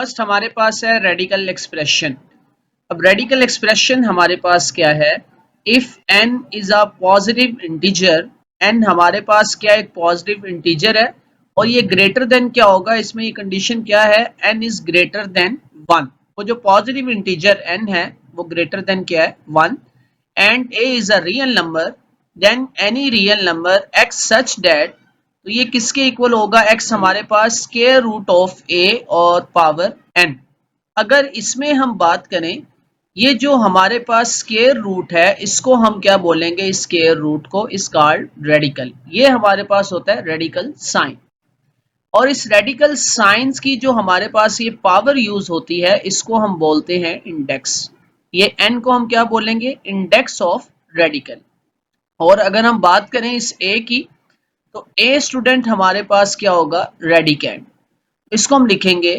First हमारे पास है रेडिकल एक्सप्रेशन। अब रेडिकल एक्सप्रेशन हमारे पास क्या है? If n is a positive integer, n हमारे पास क्या एक पॉजिटिव इंटीजर है और ये ग्रेटर देन क्या होगा, इसमें ये कंडीशन क्या है, n इज ग्रेटर देन 1। वो जो पॉजिटिव इंटीजर n है वो ग्रेटर देन क्या है, 1। And a is a real number, then any real number x such that, तो ये किसके इक्वल होगा, x हमारे पास स्क्वायर रूट ऑफ a और पावर n। अगर इसमें हम बात करें, ये जो हमारे पास स्क्वायर रूट है इसको हम क्या बोलेंगे, स्क्वायर रूट को इज कॉल्ड रेडिकल। ये हमारे पास होता है रेडिकल साइन। और इस रेडिकल साइंस की जो हमारे पास ये पावर यूज होती है इसको हम बोलते हैं इंडेक्स। ये n को हम क्या बोलेंगे, इंडेक्स ऑफ रेडिकल। और अगर हम बात करें इस a की, तो a स्टूडेंट हमारे पास क्या होगा, रेडिकेंड। इसको हम लिखेंगे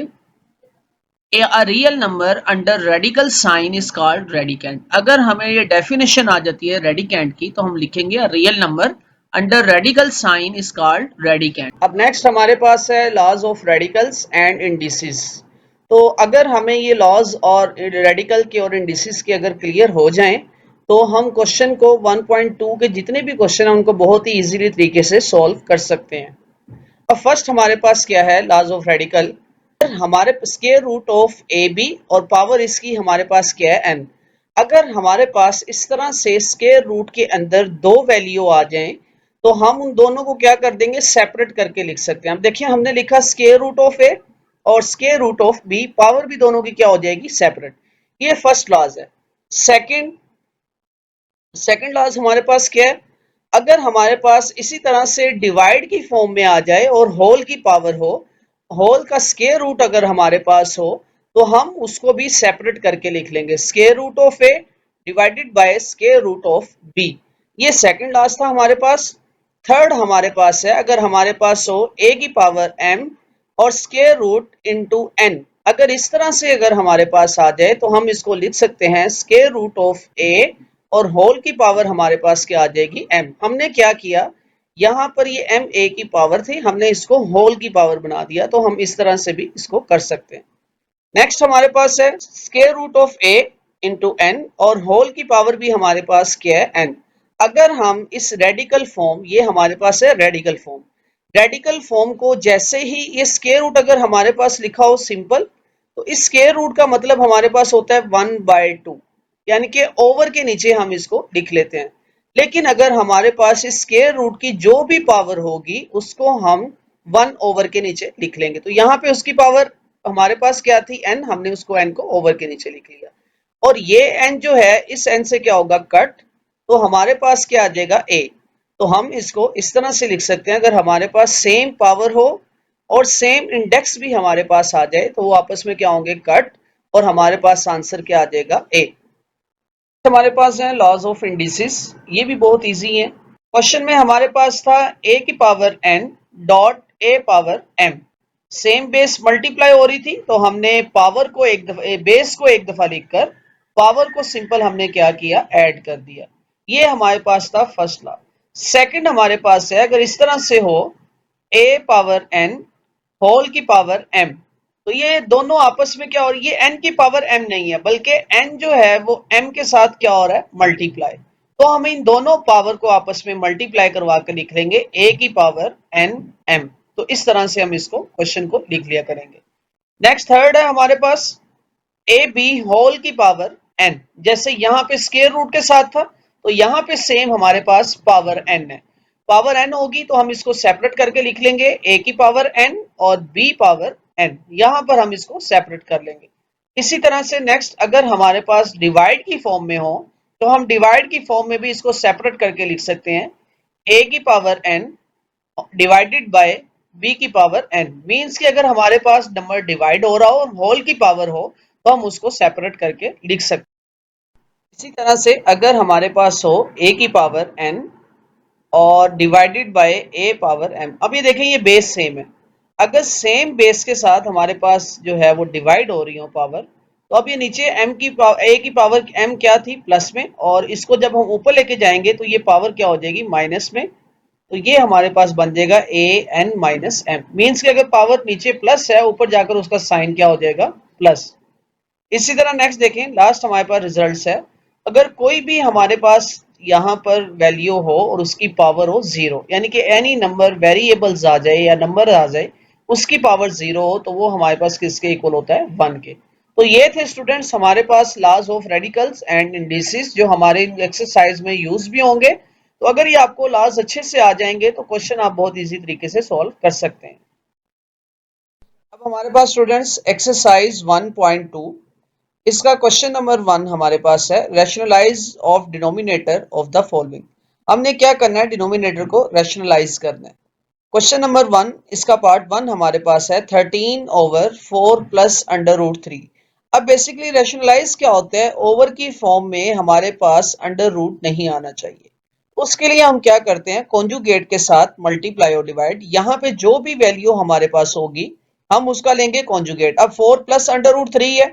a real number under radical sign is called radicand। अगर हमें ये डेफिनेशन आ जाती है रेडिकेंड की तो हम लिखेंगे a real number under radical sign is called radicand। अब नेक्स्ट हमारे पास है laws of radicals and indices. तो अगर हमें ये लॉज और रेडिकल के और इंडिसेस के अगर क्लियर हो जाएं तो हम क्वेश्चन को 1.2 के जितने भी क्वेश्चन हैं उनको बहुत ही इजीली तरीके से सॉल्व कर सकते हैं। अब फर्स्ट हमारे पास क्या है, लॉज ऑफ रेडिकल। हमारे square root of A B और पावर इसकी हमारे पास क्या है, एन। अगर हमारे पास इस तरह से स्क्वायर रूट के अंदर दो वैल्यू आ जाएं तो हम उन दोनों को क्या कर देंगे, सेपरेट करके लिख सकते हैं। अब देखिए हमने लिखा स्क्वायर रूट ऑफ ए और square root of B, power भी दोनों की क्या हो जाएगी, सेपरेट। ये फर्स्ट लॉज है। सेकंड सेकंड लॉज हमारे पास क्या है, अगर हमारे पास इसी तरह से डिवाइड की फॉर्म में आ जाए और होल की पावर हो, होल का स्क्वायर रूट अगर हमारे पास हो तो हम उसको भी सेपरेट करके लिख लेंगे, square root of A divided by square root of B. ये सेकंड लास्ट था हमारे पास। थर्ड हमारे पास है, अगर हमारे पास हो ए की पावर m और स्क्वायर रूट इनटू n। अगर इस तरह से अगर हमारे पास आ जाए तो हम इसको लिख सकते हैं स्क्वायर रूट ऑफ a और होल की पावर हमारे पास क्या आ जाएगी, m। हमने क्या किया, यहाँ पर ये m a की पावर थी, हमने इसको होल की पावर बना दिया, तो हम इस तरह से भी इसको कर सकते हैं। नेक्स्ट हमारे पास है square root of a into n और होल की पावर भी हमारे पास क्या है, n। अगर हम इस रेडिकल फॉर्म, ये हमारे पास है रेडिकल फॉर्म, रेडिकल फॉर्म को जैसे ही ये स्क्वायर रूट अगर हमारे पास लिखा हो सिंपल, तो इस स्क्वायर रूट का मतलब हमारे पास होता है 1/2, यानी कि ओवर के नीचे हम इसको लिख लेते हैं। लेकिन अगर हमारे पास इस स्क्वायर रूट की जो भी पावर होगी उसको हम 1 ओवर के नीचे लिख लेंगे। तो यहाँ पे उसकी पावर हमारे पास क्या थी, n, हमने उसको n को ओवर के नीचे लिख लिया। और ये n जो है इस n से क्या होगा, कट, तो हमारे पास क्या आ जाएगा, a। तो हम इसको इस तरह से लिख सकते हैं, अगर हमारे पास सेम पावर हो और सेम इंडेक्स भी हमारे पास आ जाए तो वो आपस में क्या होंगे, कट, और हमारे पास आंसर क्या आ जाएगा, a। हमारे पास है लॉज ऑफ इंडिसेस, ये भी बहुत इजी है। क्वेश्चन में हमारे पास था a की power n dot a power m, same base multiply हो रही थी तो हमने पावर को एक दफा, बेस को एक दफा लिखकर पावर को सिंपल हमने क्या किया, ऐड कर दिया। ये हमारे पास था फर्स्ट लॉ। सेकंड हमारे पास है, अगर इस तरह से हो a पावर n होल की पावर m, तो ये दोनों आपस में क्या हो रही है, ये n की पावर m नहीं है बल्कि n जो है वो m के साथ क्या हो रहा है, मल्टीप्लाई। तो हम इन दोनों पावर को आपस में मल्टीप्लाई करवा कर लिख लेंगे a की पावर n m। तो इस तरह से हम इसको क्वेश्चन को लिख लिया करेंगे। नेक्स्ट थर्ड है हमारे पास ए बी होल की पावर n, जैसे यहाँ पे स्क्वायर रूट के साथ था तो यहाँ पे सेम हमारे पास पावर n है। पावर n होगी तो हम इसको सेपरेट करके लिख लेंगे, a की पावर n और b पावर n, यहाँ पर हम इसको सेपरेट कर लेंगे। इसी तरह से नेक्स्ट अगर हमारे पास डिवाइड की फॉर्म में हो तो हम डिवाइड की फॉर्म में भी इसको सेपरेट करके लिख सकते हैं, a की power n divided by b की पावर n। मीन्स कि अगर हमारे पास नंबर डिवाइड हो रहा हो और होल की पावर हो तो हम उसको सेपरेट करके लिख सकते हैं। इसी तरह से अगर हमारे पास हो a की पावर n और divided by a power m, अब ये देखें ये बेस सेम है। अगर सेम बेस के साथ हमारे पास जो है वो डिवाइड हो रही हो पावर, तो अब ये नीचे a की पावर m क्या थी, प्लस में, और इसको जब हम ऊपर लेके जाएंगे तो ये पावर क्या हो जाएगी, माइनस में। तो ये हमारे पास बन जाएगा A N minus M, means कि अगर पावर नीचे प्लस है ऊपर जाकर उसका साइन क्या हो जाएगा, प्लस। इसी तरह नेक्स्ट देखें, लास्ट हमारे पास रिजल्ट्स है। अगर कोई भी हमारे पास यहाँ पर वैल्यू हो और उसकी पावर हो जीरो, यानी कि एनी नंबर वेरिएबल्स आ जाए या नंबर आ जाए उसकी पावर जीरो हो, तो वो हमारे पास किसके इक्वल होता है, वन के। तो ये थे स्टूडेंट्स हमारे पास laws of radicals and indices, जो हमारे एक्सरसाइज में यूज भी होंगे। तो अगर ये आपको लॉज अच्छे से आ जाएंगे तो क्वेश्चन आप बहुत इजी तरीके से सॉल्व कर सकते हैं। अब हमारे पास स्टूडेंट्स एक्सरसाइज 1.2, इसका क्वेश्चन नंबर 1 हमारे पास है, rationalise of denominator of the following. हमने क्या करना है, डिनोमिनेटर को रैशनलाइज करना है। क्वेश्चन नंबर 1, इसका पार्ट 1 हमारे पास है 13/4 प्लस अंडर रूट 3। अब बेसिकली रैशनलाइज क्या होता है, ओवर की फॉर्म में हमारे पास अंडर रूट नहीं आना चाहिए। उसके लिए हम क्या करते हैं, कॉन्जुगेट के साथ मल्टीप्लाई और डिवाइड, यहाँ पे जो भी वैल्यू हमारे पास होगी हम उसका लेंगे कॉन्जुगेट। अब 4 प्लस अंडर रूट 3 है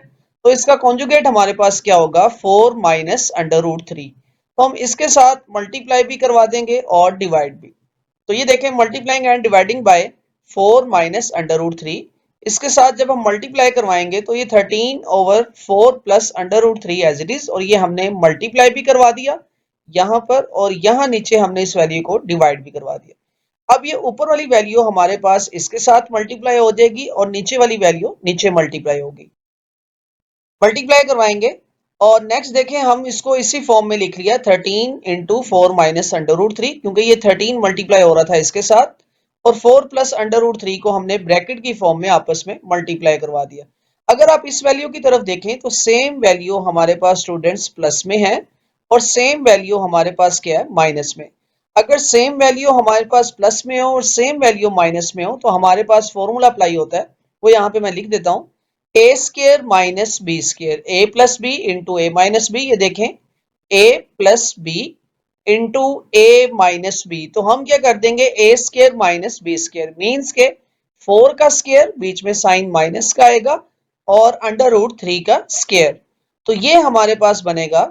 तो इसका कॉन्जुगेट हमारे पास क्या होगा, 4 माइनस अंडर रूट 3। तो हम इसके साथ मल्टीप्लाई भी करवा देंगे और डिवाइड भी। तो ये देखें, multiplying and dividing by 4 minus under root 3, इसके साथ जब हम मल्टीप्लाई करवाएंगे तो ये 13/4 plus under root 3 as it is, और ये हमने मल्टीप्लाई भी करवा दिया यहाँ पर, और यहाँ नीचे हमने इस वैल्यू को डिवाइड भी करवा दिया। अब ये ऊपर वाली वैल्यू हमारे पास इसके साथ मल्टीप्लाई हो जाएगी और नीचे वाली वैल्यू नीचे मल्टीप्लाई होगी, मल्टीप्लाई करवाएंगे। और नेक्स्ट देखें, हम इसको इसी फॉर्म में लिख लिया 13/4 माइनस अंडर रूट 3, क्योंकि ये 13 मल्टीप्लाई हो रहा था इसके साथ, और 4 प्लस अंडर रूट 3 को हमने ब्रैकेट की फॉर्म में आपस में मल्टीप्लाई करवा दिया। अगर आप इस वैल्यू की तरफ देखें तो सेम वैल्यू हमारे पास स्टूडेंट्स प्लस में है और सेम वैल्यू हमारे पास क्या है, माइनस में। अगर सेम वैल्यू हमारे पास प्लस में हो और सेम वैल्यू माइनस में हो तो हमारे पास फॉर्मूला अप्लाई होता है, वो यहाँ पे मैं लिख देता हूँ, A square minus B square, A plus B into A minus B. ये देखें, A plus B into A minus B, तो हम क्या कर देंगे, A square minus B square, means के 4 का स्केयर, बीच में साइन माइनस का आएगा, और अंडर रूट 3 का स्केयर। तो ये हमारे पास बनेगा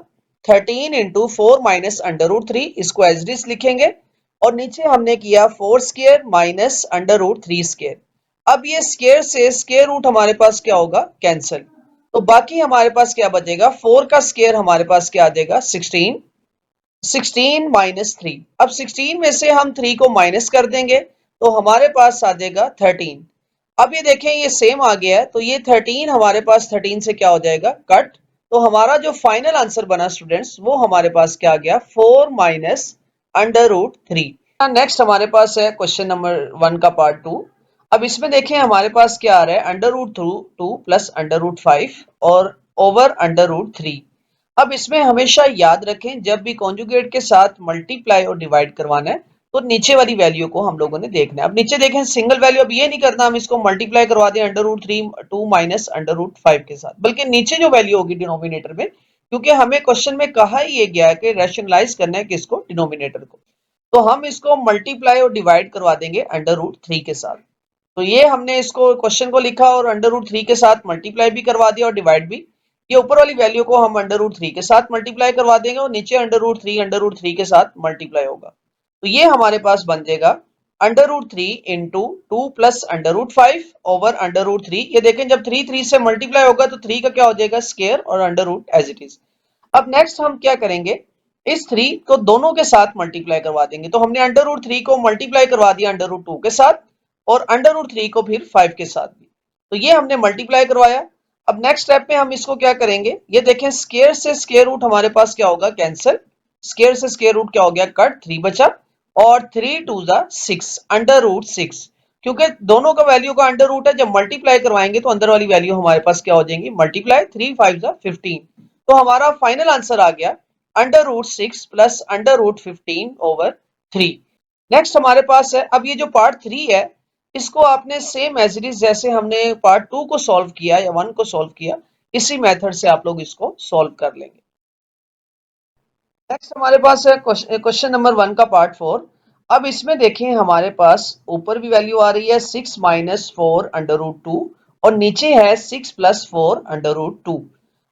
13/4 माइनस अंडर रूट 3, इसको एज इट इज लिखेंगे, और नीचे हमने किया 4 square minus under root 3 square. अब ये स्केयर से स्केयर रूट हमारे पास क्या होगा, कैंसिल। तो बाकी हमारे पास क्या बचेगा, 4 का स्केयर हमारे पास क्या आ जाएगा, 16, 16 माइनस 3। अब 16 में से हम 3 को माइनस कर देंगे तो हमारे पास आ जाएगा 13। अब ये देखें, ये सेम आ गया है, तो ये 13 हमारे पास 13 से क्या हो जाएगा, कट। तो हमारा जो फाइनल आंसर बना स्टूडेंट्स, वो हमारे पास क्या आ गया, 4 माइनस अंडर रूट 3। नेक्स्ट हमारे पास है क्वेश्चन नंबर 1 का पार्ट 2। अब इसमें देखें हमारे पास क्या आ रहा है, under root 2 plus under root 5 और ओवर अंडर रूट 3। अब इसमें हमेशा याद रखें, जब भी कॉन्जुगेट के साथ मल्टीप्लाई और डिवाइड करवाना है तो नीचे वाली वैल्यू को हम लोगों ने देखना है। अब नीचे देखें, सिंगल वैल्यू, अब ये नहीं करना हम इसको मल्टीप्लाई करवा दें under root 3 2 minus under root 5 के साथ, बल्कि नीचे जो वैल्यू होगी डिनोमिनेटर में, क्योंकि हमें क्वेश्चन में कहा ही ये गया है कि रैशनलाइज करना है किसको, डिनोमिनेटर को, तो हम इसको मल्टीप्लाई और डिवाइड करवा देंगे अंडर रूट 3 के साथ। तो ये हमने इसको क्वेश्चन को लिखा और अंडर रूट 3 के साथ मल्टीप्लाई भी करवा दिया और डिवाइड भी। ये ऊपर वाली वैल्यू को हम अंडर रूट 3 के साथ मल्टीप्लाई करवा देंगे और नीचे अंडर रूट 3 के साथ मल्टीप्लाई होगा। तो ये हमारे पास बन जाएगा under root 3 into 2 plus under root 5 over under root 3। ये देखें, जब 3 से मल्टीप्लाई होगा तो 3 का क्या हो जाएगा, स्केयर, और under root as it is. अब नेक्स्ट हम क्या करेंगे, इस 3 को दोनों के साथ मल्टीप्लाई करवा देंगे। तो हमने अंडर रूट 3 को मल्टीप्लाई करवा दिया अंडर रूट 2 के साथ और अंडर रूट 3 को फिर 5 के साथ भी। तो ये हमने मल्टीप्लाई करवाया। अब नेक्स्ट स्टेप में हम इसको क्या करेंगे, ये देखें, स्केयर से स्केयर रूट हमारे पास क्या होगा, कैंसिल, स्केयर से स्केयर रूट क्या हो गया, कट, 3 बचा, और 3 2 6 अंडर रूट 6। क्योंकि दोनों का वैल्यू का अंडर रूट है, जब मल्टीप्लाई करवाएंगे तो अंदर वाली वैल्यू हमारे पास क्या हो जाएंगी, मल्टीप्लाई, 3 5 15। तो हमारा फाइनल आंसर आ गया under root 6 plus under root 15 over 3। Next हमारे पास है, अब ये जो पार्ट 3 है इसको आपने सेम एज इट इज जैसे हमने पार्ट 2 को सॉल्व किया या 1 को सॉल्व किया, इसी मेथड से आप लोग इसको सॉल्व कर लेंगे। नेक्स्ट हमारे पास है क्वेश्चन नंबर 1 का पार्ट 4। अब इसमें देखें, हमारे पास ऊपर भी वैल्यू आ रही है 6 माइनस 4 अंडर रूट 2 और नीचे है 6 प्लस 4 अंडर रूट 2।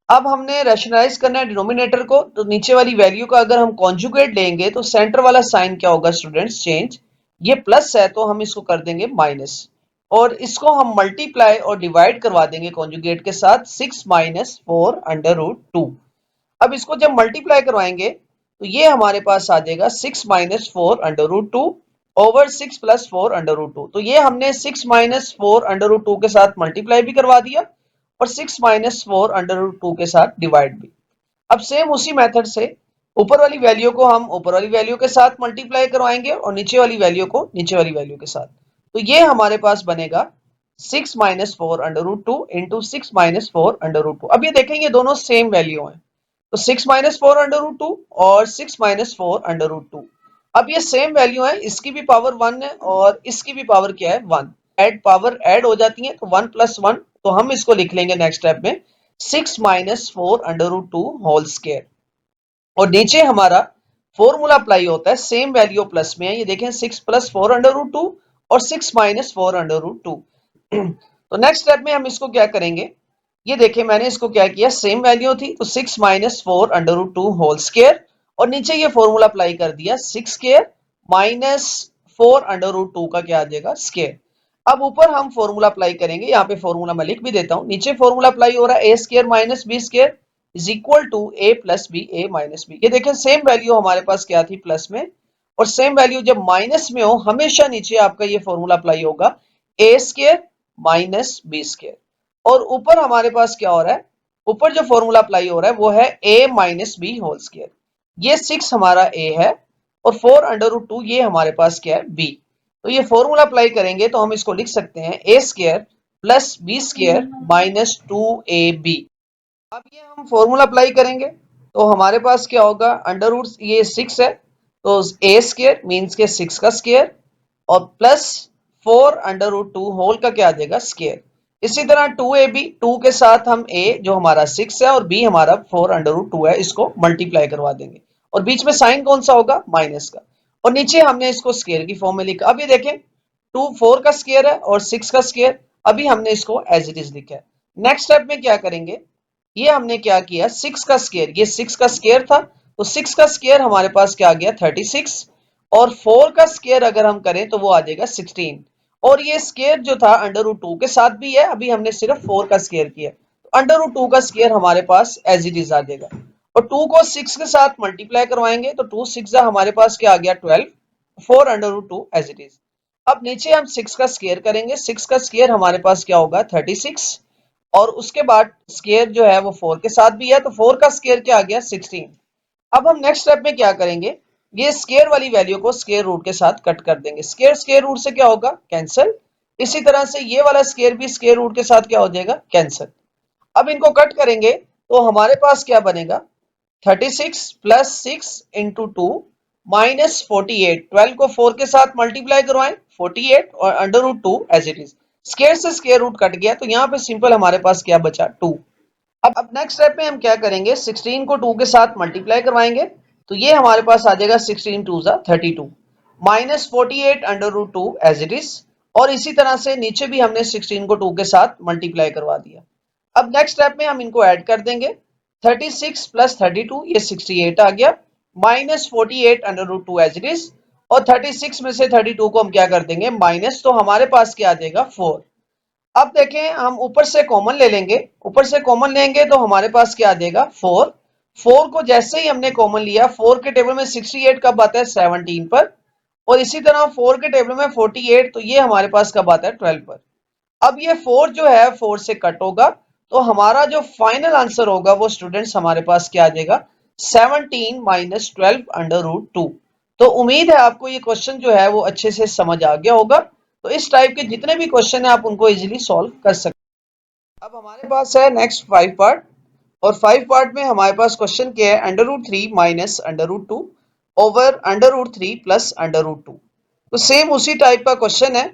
अब हमने रैशनलाइज करना है डिनोमिनेटर को, तो नीचे वाली वैल्यू का अगर हम कॉन्जुगेट लेंगे तो सेंटर वाला साइन क्या होगा स्टूडेंट्स, चेंज। ये प्लस है तो हम इसको कर देंगे माइनस, और इसको हम मल्टीप्लाई और डिवाइड करवा देंगे कॉन्जुगेट के साथ, 6 - 4 √2। अब इसको जब मल्टीप्लाई करवाएंगे तो ये हमारे पास आ जाएगा 6 - 4 √2 ओवर 6 + 4 √2। तो ये हमने 6 - 4 √2 के साथ मल्टीप्लाई भी करवा दिया और 6 - 4 √2 के साथ डिवाइड भी। अब सेम उसी मेथड से ऊपर वाली वैल्यू को हम ऊपर वाली वैल्यू के साथ मल्टीप्लाई करवाएंगे और नीचे वाली वैल्यू को नीचे वाली वैल्यू के साथ। तो ये हमारे पास बनेगा 6 - 4 √2 इंटू 6 - 4 √2। अब ये देखेंगे दोनों सेम वैल्यू है, तो 6 - 4 √2 और 6 - 4 √2। अब ये सेम वैल्यू है, इसकी भी पावर 1 है और इसकी भी पावर क्या है, 1। पावर ऐड हो जाती है तो 1 + 1, तो हम इसको लिख लेंगे नेक्स्ट स्टेप में 6 - 4 √2 होल स्क्वायर। और नीचे हमारा फॉर्मूला अप्लाई होता है, सेम वैल्यू प्लस में है, ये देखें 6 + 4 √2 और 6 - 4 √2। तो नेक्स्ट स्टेप में हम इसको क्या करेंगे, ये देखिए मैंने इसको क्या किया, सेम वैल्यू थी तो 6 - 4 √2 होल स्क्वायर, और नीचे ये फॉर्मूला अप्लाई कर दिया 6 स्क्वायर माइनस 4 √2 का क्या आ जाएगा, स्क्वायर। अब ऊपर हम फॉर्मूला अप्लाई करेंगे, यहाँ पे फॉर्मूला मैं लिख भी देता हूँ, नीचे फॉर्मूला अप्लाई हो रहा है a² - b² is equal to a + b a - b। ये देखें सेम वैल्यू हमारे पास क्या थी, प्लस में, और सेम वैल्यू जब माइनस में हो हमेशा नीचे आपका ये फॉर्मूला अप्लाई होगा a² - b²। और ऊपर हमारे पास क्या हो रहा है, ऊपर जो फॉर्मूला अप्लाई हो रहा है वो है a - b होल स्क्वायर। ये 6 हमारा a है और 4 √2 ये हमारे पास क्या है, b। तो ये फॉर्मूला अप्लाई करेंगे तो हम इसको लिख सकते हैं a² + b² - 2ab। अब ये हम फॉर्मूला अप्लाई करेंगे तो हमारे पास क्या होगा, अंडर रूट, ये 6 है तो a² मीन्स के 6 का स्क्वायर और प्लस 4 √2 होल का क्या आ जाएगा, स्क्वायर। इसी तरह 2ab, 2 के साथ हम a जो हमारा 6 है और b हमारा 4 √2 है, इसको मल्टीप्लाई करवा देंगे और बीच में साइन कौन सा होगा, माइनस का, और नीचे हमने इसको स्क्वायर की फॉर्म में लिखा। अब ये देखें 2 4 का स्क्वायर है और 6 का स्क्वायर, अभी हमने इसको एज इट इज लिखा है। नेक्स्ट स्टेप में क्या करेंगे, ये हमने क्या किया, 6 का स्क्वायर, ये 6 का स्क्वायर था तो 6 का स्क्वायर हमारे पास क्या आ गया, 36, और 4 का स्क्वायर अगर हम करें तो वो आ जाएगा 16, और ये स्क्वायर जो था √2 के साथ भी है, अभी हमने सिर्फ 4 का स्क्वायर किया तो √2 का स्क्वायर हमारे पास एज इट इज आ जाएगा। और 2 को 6 के साथ मल्टीप्लाई करवाएंगे तो 2 6 हमारे पास क्या आ गया, 12, 4 √2 एज इट इज। अब नीचे हम 6 का स्क्वायर करेंगे, 6 का स्क्वायर हमारे पास क्या होगा, 36, और उसके बाद स्क्वायर जो है वो 4 के साथ भी है तो 4 का स्क्वायर क्या आ गया, 16। अब हम नेक्स्ट स्टेप में क्या करेंगे, ये स्क्वायर वाली वैल्यू को स्क्वायर रूट के साथ कट कर देंगे, स्क्वायर स्क्वायर रूट से क्या होगा, कैंसिल। इसी तरह से ये वाला स्क्वायर भी स्क्वायर रूट के साथ क्या हो जाएगा, कैंसिल। अब इनको कट करेंगे तो हमारे पास क्या बनेगा, 36 + 6 × 2 -48, 12 को 4 के साथ मल्टीप्लाई करवाएं 48 और √2 एज इट इज, स्क्वायर से स्क्वायर रूट कट गया तो यहाँ पे सिंपल हमारे पास क्या बचा, 2। अब नेक्स्ट स्टेप में हम क्या करेंगे, 16 को 2 के साथ मल्टीप्लाई करवाएंगे तो ये हमारे पास आ जाएगा 16 2 32 -48 √2 एज इट इज, और इसी तरह से नीचे भी हमने 16 को 2 के साथ मल्टीप्लाई करवा दिया। अब नेक्स्ट स्टेप में हम इनको ऐड कर देंगे, 36 + 32 ये 68 आ गया, -48 √2 एज इट इज, और 36 में से 32 को हम क्या कर देंगे, माइनस, तो हमारे पास क्या आ जाएगा, 4। अब देखें हम ऊपर से कॉमन ले लेंगे, ऊपर से कॉमन लेंगे तो हमारे पास क्या आ जाएगा, 4। 4 को जैसे ही हमने कॉमन लिया, 4 के टेबल में 68 कब आता है, 17 पर, और इसी तरह 4 के टेबल में 48, तो ये हमारे पास कब आता है, 12 पर। अब ये 4 जो है 4 से कट होगा तो हमारा जो फाइनल आंसर होगा वो स्टूडेंट्स हमारे पास क्या आ जाएगा, 17 - 12 √2। तो उम्मीद है आपको ये क्वेश्चन जो है वो अच्छे से समझ आ गया होगा। तो इस टाइप के जितने भी क्वेश्चन है आप उनको इजीली सॉल्व कर सकते हैं। अब हमारे पास है नेक्स्ट 5 पार्ट, और 5 पार्ट में हमारे पास क्वेश्चन क्या है, √3 - √2 ओवर √3 + √2। तो सेम उसी टाइप का क्वेश्चन है।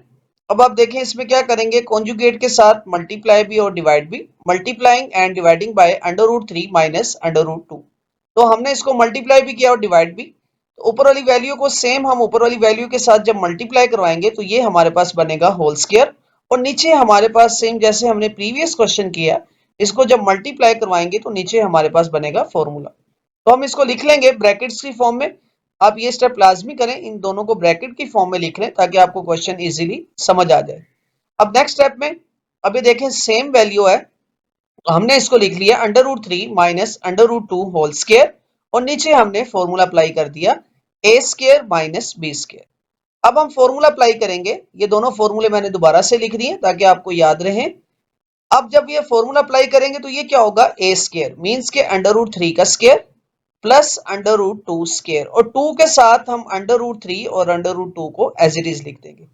अब आप देखें इसमें क्या करेंगे, कॉन्जुगेट के साथ मल्टीप्लाई भी और डिवाइड भी, मल्टीप्लाइंग एंड डिवाइडिंग बाय √3 - √2। तो हमने इसको मल्टीप्लाई भी किया और डिवाइड भी, तो ऊपर वाली वैल्यू को सेम हम ऊपर वाली वैल्यू के साथ जब मल्टीप्लाई करवाएंगे तो ये हमारे पास बनेगा होल स्क्वायर, और नीचे हमारे पास सेम जैसे हमने प्रीवियस क्वेश्चन किया, इसको जब मल्टीप्लाई करवाएंगे तो नीचे हमारे पास बनेगा फॉर्मूला। तो हम इसको लिख लेंगे ब्रैकेट्स की फॉर्म में। आप ये स्टेप लाजमी करें, इन दोनों को ब्रैकेट की फॉर्म में लिख लें ताकि आपको क्वेश्चन इजीली समझ आ जाए। अब नेक्स्ट स्टेप में अभी देखें सेम वैल्यू है, तो हमने इसको लिख लिया √3 माइनस √2 होल स्क्वायर और नीचे हमने फॉर्मूला अप्लाई कर दिया a square minus b square. अब हम फॉर्मूला अप्लाई करेंगे, ये दोनों फॉर्मूले मैंने दोबारा से लिख दिए ताकि आपको याद रहे। अब जब ये फॉर्मूला अप्लाई करेंगे तो ये क्या होगा, a स्क्वायर मींस के √3 का स्क्वायर प्लस √2 स्क्वायर और 2 के साथ हम √3 और √2 को एज इट इज लिख देंगे।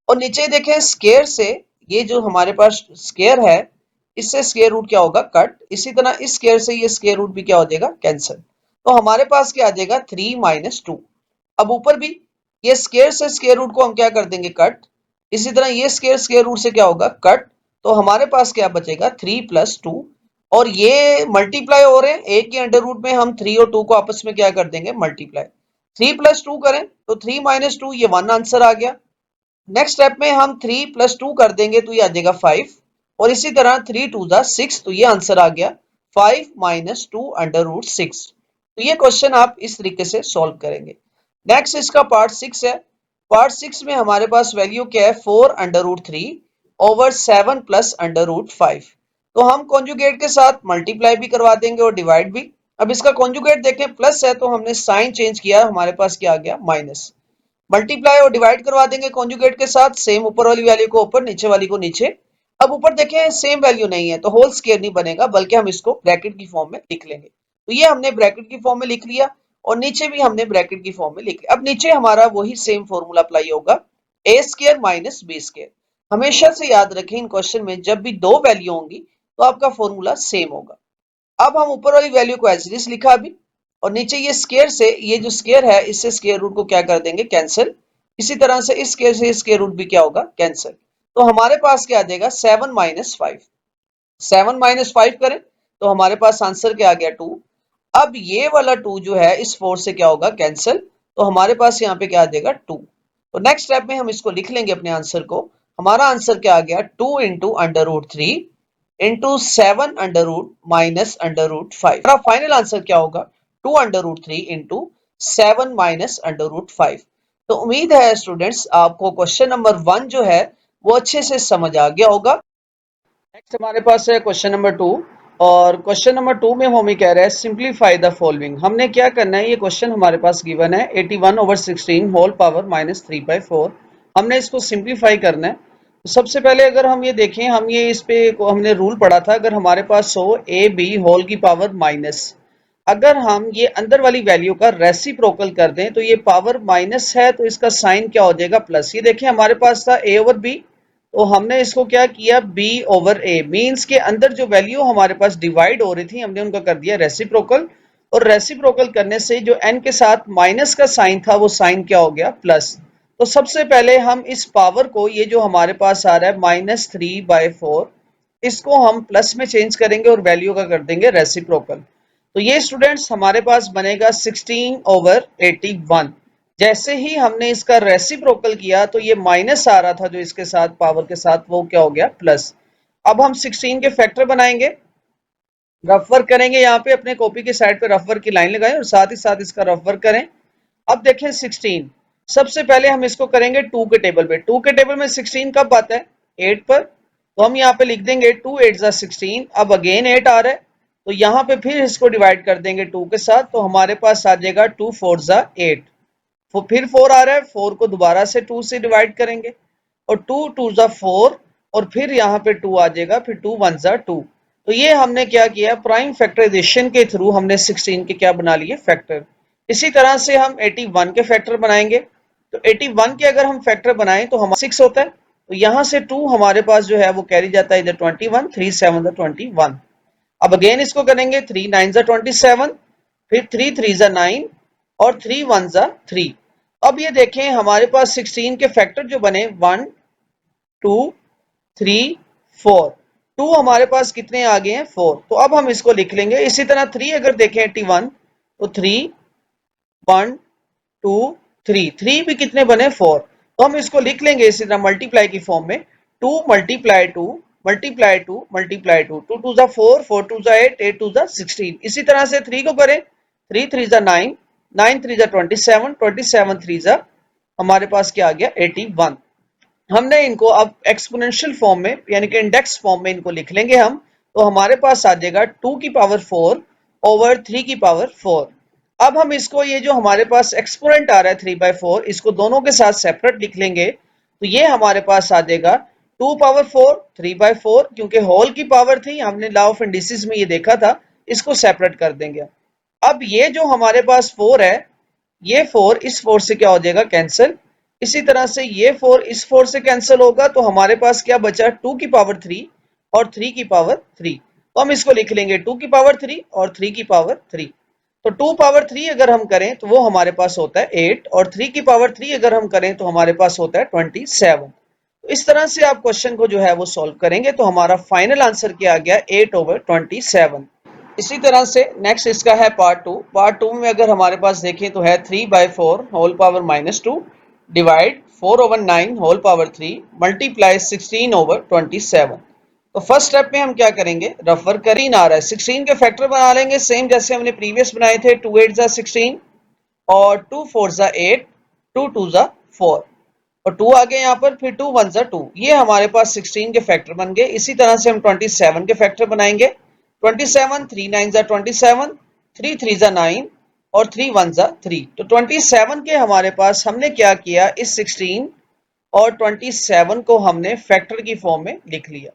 और नीचे देखें स्क्वायर से ये जो हमारे पास स्क्वायर है इससे स्क्वायर रूट क्या होगा, कट। इसी तरह इस स्क्वायर से ये स्क्वायर रूट भी क्या हो जाएगा, कैंसिल। तो हमारे पास क्या आ जाएगा 3 माइनस 2। अब ऊपर भी ये स्क्वायर से स्क्वायर रूट को हम क्या कर देंगे, कट। इसी तरह ये स्क्वायर स्क्वायर रूट से क्या होगा, कट। तो हमारे पास क्या बचेगा 3 प्लस 2 और ये मल्टीप्लाई हो रहे हैं, एक ही अंडर रूट में हम 3 और 2 को आपस में क्या कर देंगे, मल्टीप्लाई। 3 प्लस 2 करें तो 3 माइनस 2 ये 1 आंसर आ गया। नेक्स्ट स्टेप में हम 3 प्लस 2 कर देंगे तो ये आ जाएगा 5 और इसी तरह 3 2 जा 6 तो ये आंसर आ गया 5 माइनस 2 √6। तो ये क्वेश्चन आप इस तरीके से सॉल्व करेंगे। नेक्स्ट इसका पार्ट 6 है। पार्ट 6 में हमारे पास वैल्यू क्या है 4 √3 ओवर 7 प्लस √5। तो हम कॉन्जुगेट के साथ मल्टीप्लाई भी करवा देंगे और डिवाइड भी। अब इसका कॉन्जुगेट देखें प्लस है तो हमने साइन चेंज किया, हमारे पास क्या आ गया माइनस। मल्टीप्लाई और डिवाइड करवा देंगे कॉन्जुगेट के साथ, सेम ऊपर वाली वैल्यू को ऊपर नीचे वाली को नीचे। अब ऊपर देखें सेम वैल्यू नहीं है तो होल स्क्वायर नहीं बनेगा बल्कि हम इसको ब्रैकेट की फॉर्म में लिख लेंगे। तो ये हमने ब्रैकेट की फॉर्म में लिख लिया और नीचे भी हमने ब्रैकेट की फॉर्म में लिख लिया। अब नीचे हमारा वही सेम फॉर्मूला अप्लाई होगा a square minus b square. हमेशा से याद रखें इन क्वेश्चन में जब भी दो वैल्यू होंगी तो आपका फॉर्मूला सेम होगा। अब हम ऊपर वाली वैल्यू को एज इट इज लिखा अभी और नीचे ये स्क्वायर से ये जो स्क्वायर है इससे स्क्वायर रूट को क्या कर देंगे, कैंसिल। इसी तरह से इस स्क्वायर से स्क्वायर रूट भी क्या होगा, कैंसिल। तो हमारे पास क्या आ जाएगा 7 माइनस 5। 7 माइनस 5 करें तो हमारे पास आंसर क्या आ गया 2। अब ये वाला 2 जो है इस 4 से क्या होगा, कैंसिल। तो हमारे पास यहाँ पे क्या आ जाएगा 2। तो नेक्स्ट स्टेप में हम इसको लिख लेंगे अपने आंसर को। हमारा आंसर क्या आ गया 2 into √3 into 7 under root minus √5। हमारा फाइनल आंसर क्या होगा 2 √3 इंटू 7 माइनस √5। तो उम्मीद है स्टूडेंट्स आपको क्वेश्चन नंबर 1 जो है वो अच्छे से समझ आ गया होगा। नेक्स्ट हमारे पास है क्वेश्चन नंबर 2 और क्वेश्चन नंबर 2 में हमें कह रहा है सिंप्लीफाई द फॉलोइंग। हमने क्या करना है, ये क्वेश्चन हमारे पास गिवन है 81/16 होल पावर -3/4। हमने इसको सिंप्लीफाई करना है। तो सबसे पहले अगर हम ये देखें, हम ये इस पे हमने रूल पढ़ा था, अगर हमारे पास हो ए बी होल की पावर माइनस, अगर हम ये अंदर वाली वैल्यू का रेसिप्रोकल कर दें तो ये पावर माइनस है तो इसका साइन क्या हो जाएगा प्लस। ये देखें हमारे पास था a ओवर b तो हमने इसको क्या किया b ओवर a, मींस के अंदर जो वैल्यू हमारे पास डिवाइड हो रही थी हमने उनका कर दिया रेसिप्रोकल और रेसिप्रोकल करने से जो n के साथ माइनस का साइन था वो साइन क्या हो गया प्लस। तो सबसे पहले हम इस पावर को, ये जो हमारे पास आ रहा है -3/4, इसको हम प्लस में चेंज करेंगे और वैल्यू का कर देंगे रेसिप्रोकल। तो ये स्टूडेंट्स हमारे पास बनेगा 16/81। जैसे ही हमने इसका रेसिप्रोकल किया तो ये माइनस आ रहा था जो इसके साथ पावर के साथ, वो क्या हो गया प्लस। अब हम 16 के फैक्टर बनाएंगे, रफ वर्क करेंगे, यहाँ पे अपने कॉपी के साइड पे रफ वर्क की लाइन लगाएं और साथ ही साथ इसका रफ वर्क करें। अब देखें 16, सबसे पहले हम इसको करेंगे 2 के टेबल पे। 2 के टेबल में 16 कब आता है, 8 पर। तो हम यहाँ पे लिख देंगे 2 8 जा 16। अब अगेन 8 आ रहा है तो यहाँ पे फिर इसको डिवाइड कर देंगे 2 के साथ, तो हमारे पास आ जाएगा 2 4 जा 8। फिर 4 आ रहा है, 4 को दोबारा से 2 से डिवाइड करेंगे और 2 2 जा 4 और फिर यहाँ पे 2 आ जाएगा, फिर 2 1 जा 2। तो ये हमने क्या किया, प्राइम फैक्टराइजेशन के थ्रू हमने 16 के क्या बना लिए, फैक्टर। इसी तरह से हम 81 के फैक्टर बनाएंगे। तो 81 के अगर हम फैक्टर बनाएं तो हमारा 6 होता है, तो यहाँ से 2 हमारे पास जो है वो कैरी जाता है इधर 21, 3 7 जा 21। अब अगेन इसको करेंगे 3 9 जा 27, फिर 3 3 जा 9 और 3 1 जा 3। अब ये देखें हमारे पास 16 के फैक्टर जो बने 1 2 3 4, 2 हमारे पास कितने आ गए हैं 4। तो अब हम इसको लिख लेंगे। इसी तरह 3 अगर देखें 81 तो 3 1 2 3, 3 भी कितने बने 4। तो हम इसको लिख लेंगे इसी तरह मल्टीप्लाई की फॉर्म में, 2 × 2 मल्टीप्लाई टू, टू टू जा 4, 4 टू जा 8, 8 टू जा 16। इसी तरह से 3 को करें, 3 3 जा 9, 9 3 जा 27, 27 3 जा हमारे पास क्या आ गया 81। हमने इनको अब एक्सपोनेंशियल फॉर्म में यानी कि इंडेक्स फॉर्म में इनको लिख लेंगे हम, तो हमारे पास आ जाएगा 2 की पावर 4 ओवर 3 की पावर 4। अब हम इसको ये जो हमारे पास एक्सपोनेंट आ रहा है 3/4, इसको दोनों के साथ सेपरेट लिख लेंगे, तो ये हमारे पास आ जाएगा 2 पावर 4 3/4, क्योंकि होल की पावर थी, हमने लॉ ऑफ इंडिसेस में ये देखा था, इसको सेपरेट कर देंगे। अब ये जो हमारे पास 4 है, ये 4 इस 4 से क्या हो जाएगा कैंसिल, इसी तरह से ये 4 इस 4 से कैंसिल होगा, तो हमारे पास क्या बचा 2 की पावर 3 और 3 की पावर 3। तो हम इसको लिख लेंगे 2 की पावर 3 और 3 की पावर 3। तो 2 पावर 3 अगर हम करें तो वो हमारे पास होता है 8, और 3 की पावर 3 अगर हम करें तो हमारे पास होता है 27। तो इस तरह से आप क्वेश्चन को जो है वो सॉल्व करेंगे, तो हमारा फाइनल आंसर क्या आ गया 8/27। इसी तरह से नेक्स्ट इसका है पार्ट 2। पार्ट 2 में अगर हमारे पास देखें तो है 3/4 whole power -2 divide 4/9 whole power 3 multiply 16/27। तो फर्स्ट स्टेप में हम क्या करेंगे, रफ वर्क करीन आ रहा है 16 के फैक्टर बना लेंगे, सेम जैसे हमने प्रीवियस बनाए थे, 2 8 जा 16 और 2 4 जा 8, 2 2 जा 4 और 2 आ गए यहाँ पर, फिर 2 1 जा 2, ये हमारे पास 16 के फैक्टर बन गए। इसी तरह से हम 27 के फैक्टर बनाएंगे, 27 3 9 जा 27, 3 3 जा 9 और 3 1 जा 3। तो 27 के हमारे पास हमने क्या किया, इस 16 और 27 को हमने फैक्टर की फॉर्म में लिख लिया।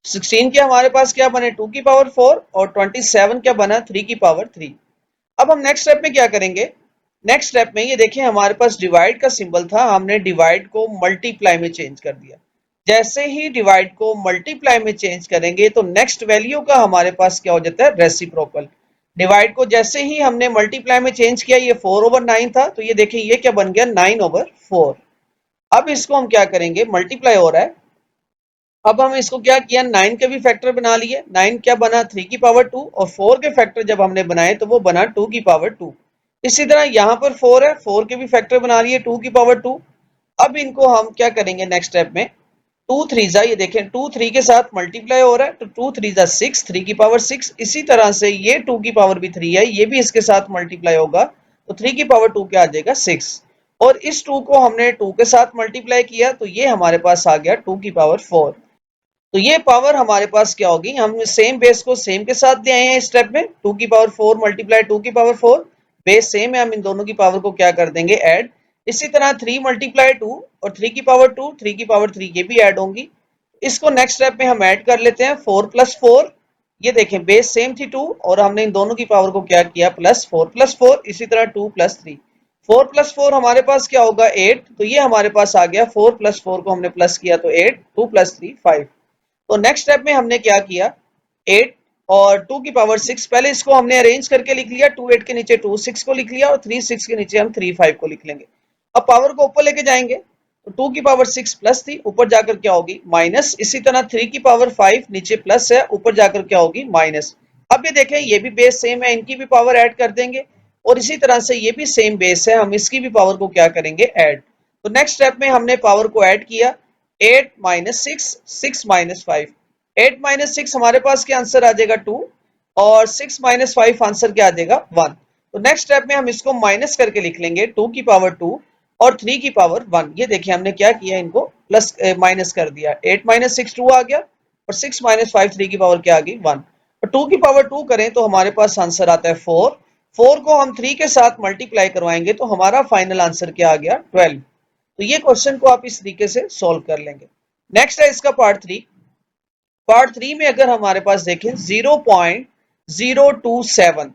16 के हमारे पास क्या बने 2 की पावर 4 और 27 क्या बना 3 की पावर 3। अब हम नेक्स्ट स्टेप में क्या करेंगे, नेक्स्ट स्टेप में ये देखिए हमारे पास डिवाइड का सिंबल था, हमने डिवाइड को मल्टीप्लाई में चेंज कर दिया। जैसे ही डिवाइड को मल्टीप्लाई में चेंज करेंगे तो नेक्स्ट वैल्यू का हमारे पास क्या हो जाता है रेसिप्रोकल। डिवाइड को जैसे ही हमने मल्टीप्लाई में चेंज किया, ये 4/9 था, तो ये देखिए ये क्या बन गया 9/4। अब इसको हम क्या करेंगे, मल्टीप्लाई हो रहा है, अब हम इसको क्या किया 9 के भी फैक्टर बना लिए, 9 क्या बना 3 की पावर 2 और 4 के फैक्टर जब हमने बनाए तो वो बना 2 की पावर 2। इसी तरह यहाँ पर 4 है, 4 के भी फैक्टर बना लिए 2 की पावर 2। अब इनको हम क्या करेंगे नेक्स्ट स्टेप में, 2 3 जा, ये देखें 2 3 के साथ मल्टीप्लाई हो रहा है, तो 2 3 जा 6, 3 की पावर 6। इसी तरह से ये 2 की पावर भी 3 है, ये भी इसके साथ मल्टीप्लाई होगा, तो 3 की पावर 2 क्या आ जाएगा 6। और इस 2 को हमने 2 के साथ मल्टीप्लाई किया, तो ये हमारे पास आ गया 2 की पावर 4। तो ये पावर हमारे पास क्या होगी, हम सेम बेस को सेम के साथ ले आए हैं इस स्टेप में, 2 की पावर 4 मल्टीप्लाई 2 की पावर 4, बेस सेम है, हम इन दोनों की पावर को क्या कर देंगे ऐड। इसी तरह 3 मल्टीप्लाई 2 और 3 की पावर 2, 3 की पावर 3 ये भी ऐड होंगी। इसको नेक्स्ट स्टेप में हम ऐड कर लेते हैं 4 + 4, ये देखें बेस सेम थी 2 और हमने इन दोनों की पावर को क्या किया प्लस 4 + 4, इसी तरह 2 + 3, 4 + 4 हमारे पास क्या होगा 8, तो ये हमारे पास आ गया 4 + 4 को हमने प्लस किया तो 8, 2 + 3 5। तो नेक्स्ट स्टेप में हमने क्या किया 8 और 2 की पावर 6, पहले इसको हमने अरेंज करके लिख लिया, 2 8 के नीचे 2 6 को लिख लिया और 3 6 के नीचे हम 3 5 को लिख लेंगे। अब पावर को ऊपर लेके जाएंगे, तो 2 की पावर 6 प्लस थी, ऊपर जाकर क्या होगी माइनस, इसी तरह 3 की पावर 5 नीचे प्लस है, ऊपर जाकर क्या होगी माइनस। अब ये देखें ये भी बेस सेम है, इनकी भी पावर ऐड कर देंगे और इसी तरह से ये भी सेम बेस है, हम इसकी भी पावर को क्या करेंगे ऐड। तो नेक्स्ट स्टेप में हमने पावर को ऐड किया, 8 - 6 6 - 5, 8 - 6 हमारे पास क्या आंसर आ जाएगा 2 और 6 - 5 आंसर क्या आ जाएगा 1। तो नेक्स्ट स्टेप में हम इसको माइनस करके लिख लेंगे 2 की पावर 2 और 3 की पावर 1। ये देखिए हमने क्या किया इनको प्लस माइनस कर दिया, 8 - 6 2 आ गया और 6 - 5 3 की पावर क्या आ गई 1। और 2 की पावर 2 करें तो हमारे पास आंसर आता है 4, 4 को हम 3 के साथ मल्टीप्लाई करवाएंगे तो हमारा फाइनल आंसर क्या आ गया 12। तो ये क्वेश्चन को आप इस तरीके से सोल्व कर लेंगे। नेक्स्ट है इसका पार्ट 3। पार्ट 3 में अगर हमारे पास देखें 0.027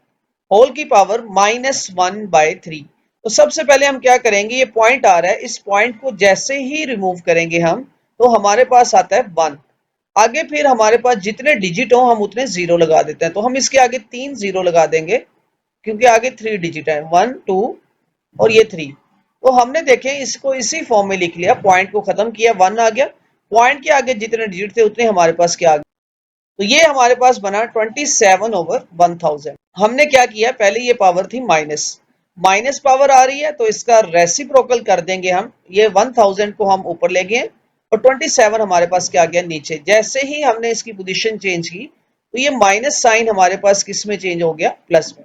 होल की पावर -1/3, तो सबसे पहले हम क्या करेंगे, ये पॉइंट आ रहा है, इस पॉइंट को जैसे ही रिमूव करेंगे हम तो हमारे पास आता है 1। आगे फिर हमारे पास जितने डिजिट हो हम उतने जीरो लगा देते हैं, तो हम इसके आगे 3 जीरो लगा देंगे क्योंकि आगे 3 डिजिट है, 1 2 और ये 3। तो हमने देखें इसको इसी फॉर्म में लिख लिया, पॉइंट को खत्म किया 1 आ गया, पॉइंट के आगे जितने डिजिट थे उतने हमारे पास क्या आ गया, तो ये हमारे पास बना 27/1000। हमने क्या किया पहले ये पावर थी माइनस, माइनस पावर आ रही है तो इसका रेसिप्रोकल कर देंगे हम, ये 1000 को हम ऊपर ले गए और 27 हमारे पास क्या आ गया नीचे। जैसे ही हमने इसकी पोजीशन चेंज की तो ये माइनस साइन हमारे पास किस में चेंज हो गया, प्लस में।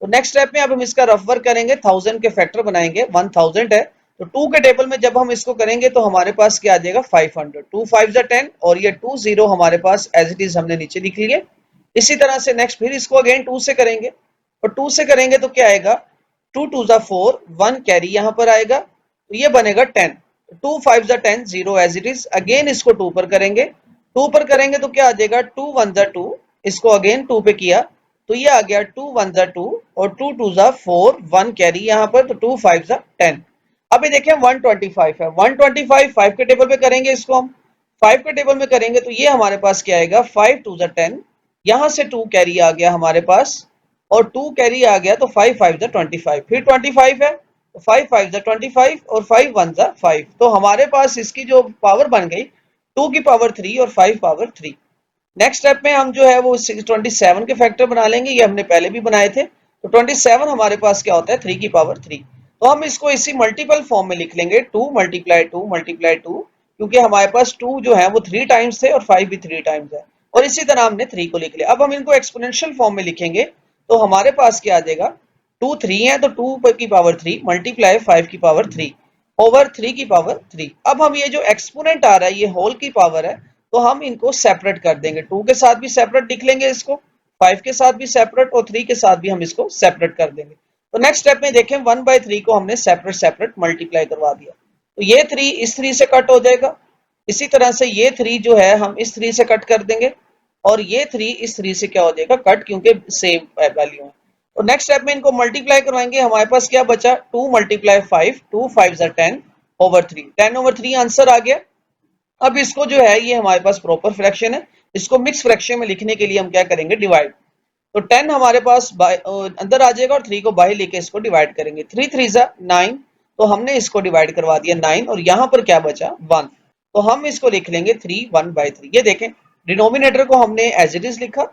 तो नेक्स्ट स्टेप में अब हम इसका रफ वर्क करेंगे, 1000 के फैक्टर बनाएंगे, 1000 है तो 2 के टेबल में जब हम इसको करेंगे तो हमारे पास क्या आ जाएगा 500, 2 5 10 और ये 20 हमारे पास एज इट इज हमने नीचे लिख लिए। इसी तरह से नेक्स्ट फिर इसको अगेन 2 से करेंगे और 2 से करेंगे तो क्या आएगा 2 2 जा 4, 1 कैरी यहाँ पर आएगा तो ये बनेगा 10, 2 5 जा 10, 0 एज इट इज। अगेन इसको 2 पर करेंगे, 2 पर करेंगे तो क्या आ जाएगा 2 1 जा 2, इसको अगेन 2 पे किया तो ये आ गया 2 1 जा 2 और 2 2 जा 4, 1 कैरी यहाँ पर तो 2 5 जा 10। अब ये देखें 125 है, 125 5 के टेबल पे करेंगे इसको हम, 5 के टेबल में करेंगे तो ये हमारे पास क्या आएगा 5 2 जा 10, यहां से 2 कैरी आ गया हमारे पास और 2 कैरी आ गया तो 5 5 जा 25, फिर 25 है तो 5 5 जा 25 और 5 1 जा 5, तो हमारे पास इसकी जो पावर बन गई 2 की पावर 3 और 5 पावर 3। नेक्स्ट स्टेप में हम जो है वो 27 के फैक्टर बना लेंगे, ये हमने पहले भी बनाए थे। तो 27 हमारे पास क्या होता है 3 की पावर 3, तो हम इसको इसी मल्टीपल फॉर्म में लिख लेंगे 2 मल्टीप्लाई 2 मल्टीप्लाई 2, क्योंकि हमारे पास 2 जो है वो 3 टाइम्स थे और 5 भी 3 टाइम्स है और इसी तरह हमने 3 को लिख लिया। अब हम इनको एक्सपोनेंशियल फॉर्म में लिखेंगे तो हमारे पास क्या आ जाएगा 2 3 है तो 2 की पावर 3 मल्टीप्लाई 5 की पावर 3 ओवर 3 की पावर 3। अब हम ये जो एक्सपोनेंट आ रहा है ये होल की पावर है तो हम इनको सेपरेट कर देंगे, 2 के साथ भी सेपरेट लिख लेंगे इसको, 5 के साथ भी सेपरेट और 3 के साथ भी हम इसको सेपरेट कर देंगे। तो नेक्स्ट स्टेप में देखें 1/3 को हमने सेपरेट सेपरेट मल्टीप्लाई करवा दिया तो ये 3 इस 3 से कट हो जाएगा, इसी तरह से ये 3 जो है हम इस 3 से कट कर देंगे और ये 3 इस 3 से क्या हो जाएगा कट, क्योंकि सेम वैल्यू है। तो नेक्स्ट स्टेप में इनको मल्टीप्लाई करवाएंगे, हमारे पास क्या बचा 2 मल्टीप्लाई 5, 2 5 जा 10 ओवर 3, 10 ओवर 3 आंसर आ गया। अब इसको जो है ये हमारे पास प्रॉपर फ्रैक्शन है, इसको मिक्स फ्रैक्शन में लिखने के लिए हम क्या करेंगे डिवाइड, तो 10 हमारे पास अंदर आ जाएगा और 3 को बाहर लेके इसको डिवाइड करेंगे, 3 3 जा 9 तो हमने इसको डिवाइड करवा दिया 9 और यहाँ पर क्या बचा 1, तो हम इसको लिख लेंगे 3 1/3। ये देखें डिनोमिनेटर को हमने एज इट इज लिखा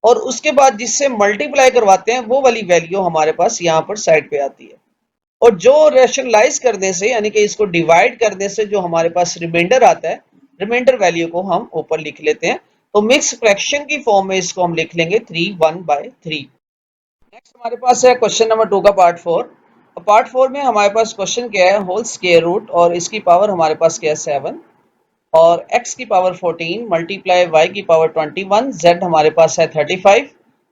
और उसके बाद जिससे मल्टीप्लाई करवाते हैं वो वाली वैल्यू हमारे पास यहाँ पर साइड पे आती है और जो रैशनलाइज करने से यानी कि इसको डिवाइड करने से जो हमारे पास रिमाइंडर आता है रिमाइंडर वैल्यू को हम ऊपर लिख लेते हैं, तो मिक्स फ्रैक्शन की फॉर्म में इसको हम लिख लेंगे 3 1/3। नेक्स्ट हमारे पास है क्वेश्चन नंबर 2 का पार्ट 4। पार्ट 4 में हमारे पास क्वेश्चन क्या है होल स्क्वायर रूट और इसकी पावर हमारे पास क्या है 7 और x की पावर 14 मल्टीप्लाई y की पावर 21, z हमारे पास है 35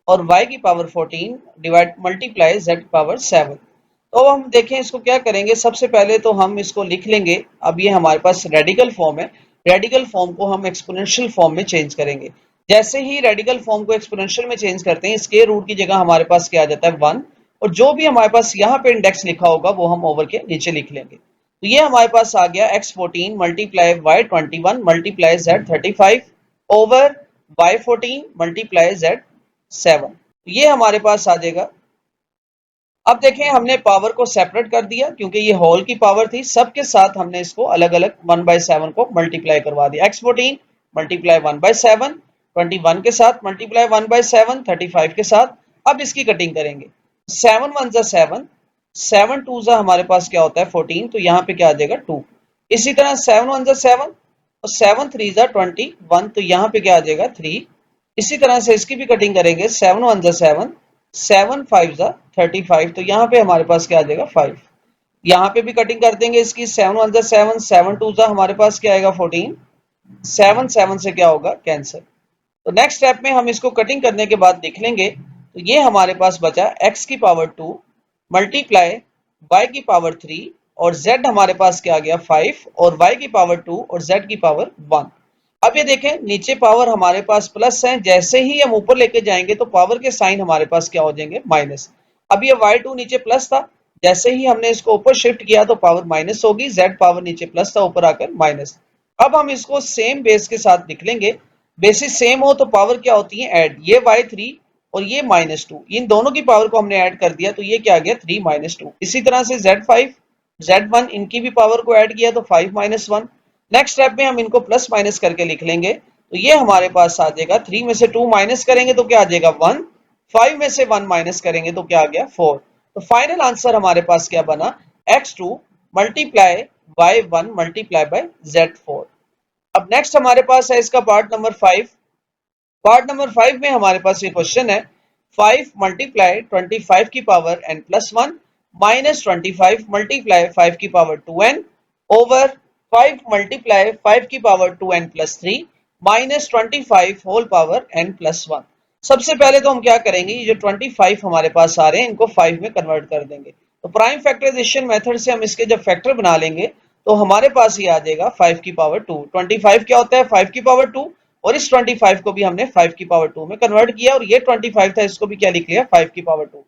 और y की पावर 14 डिवाइड मल्टीप्लाई z की पावर 7। तो हम देखें इसको क्या करेंगे, सबसे पहले तो हम इसको लिख लेंगे, अब ये हमारे पास रेडिकल फॉर्म है, रेडिकल फॉर्म को हम एक्सपोनेंशियल फॉर्म में चेंज करेंगे। जैसे ही रेडिकल फॉर्म को एक्सपोनेंशियल में चेंज करते हैं स्क्वायर रूट की जगह हमारे पास क्या आ जाता है 1 और जो भी हमारे पास यहाँ पे इंडेक्स लिखा होगा वो हम ओवर के नीचे लिख लेंगे। तो ये हमारे पास आ गया x14 multiply y21 multiply z35 over y14 multiply z7, ये हमारे पास आ जाएगा। अब देखें हमने पावर को सेपरेट कर दिया क्योंकि ये होल की पावर थी, सबके साथ हमने इसको अलग अलग 1/7 को मल्टीप्लाई करवा दिया, x14 मल्टीप्लाई 1/7 21 के साथ मल्टीप्लाई 1/7 35 के साथ। अब इसकी कटिंग करेंगे, 7 1 जा 7, 7 2 जा हमारे पास क्या होता है 14, तो यहाँ पे क्या आ जाएगा 2, इसी तरह 7 1 जा 7 और 7 3 जा 21, तो यहाँ पे क्या आ जाएगा 3, इसी तरह से इसकी भी कटिंग करेंगे 7 1 जा 7, 7 5 जा 35, तो यहाँ पे हमारे पास क्या आ जाएगा 5, यहाँ पे भी कटिंग कर देंगे इसकी 7 1 जा 7, 7 2 जा हमारे पास क्या आएगा 14, 7 7 से क्या होगा कैंसिल। तो नेक्स्ट स्टेप में हम इसको कटिंग करने के बाद देख लेंगे, तो ये हमारे पास बचा x की पावर 2 मल्टीप्लाई y की पावर 3 और z हमारे पास क्या आ गया 5 और y की पावर 2 और z की पावर 1। अब ये देखें नीचे पावर हमारे पास प्लस है, जैसे ही हम ऊपर लेके जाएंगे तो पावर के साइन हमारे पास क्या हो जाएंगे माइनस। अब ये y2 नीचे प्लस था, जैसे ही हमने इसको ऊपर शिफ्ट किया तो पावर माइनस होगी, z पावर नीचे प्लस था ऊपर आकर माइनस। अब हम इसको सेम बेस के साथ लिख लेंगे, बेसिस सेम हो तो पावर क्या होती है ऐड, ये y3 और ये -2 इन दोनों की पावर को हमने ऐड कर दिया तो ये क्या आ गया 3 - 2। इसी तरह से z5 z1 इनकी भी पावर को ऐड किया तो 5 - 1। नेक्स्ट स्टेप में हम इनको प्लस माइनस करके लिख लेंगे, तो ये हमारे पास आ जाएगा 3 में से 2 माइनस करेंगे तो क्या आ जाएगा 1, 5 में से 1 माइनस करेंगे तो क्या आ गया 4। तो फाइनल आंसर हमारे पास क्या बना x2 multiply y1 multiply by z4। अब नेक्स्ट हमारे पास है इसका पार्ट नंबर 5। पार्ट नंबर 5 में हमारे पास ये क्वेश्चन है 5 मल्टीप्लाई 25 की power n plus 1 minus 25 multiply 5 की पावर 2n ओवर 5 मल्टीप्लाई 5 की power 2n plus 3 minus 25 whole power n plus 1। सबसे पहले तो हम क्या करेंगे, ये जो 25 हमारे पास आ रहे हैं इनको 5 में कन्वर्ट कर देंगे। तो प्राइम फैक्टराइजेशन मेथड से हम इसके जब फैक्टर बना लेंगे तो हमारे पास ये आ जाएगा 5 की पावर 2। 25 क्या होता है 5 की पावर 2, और इस 25 को भी हमने 5 की पावर 2 में कन्वर्ट किया, और ये 25 था इसको भी क्या लिख लिया 5 की पावर 2।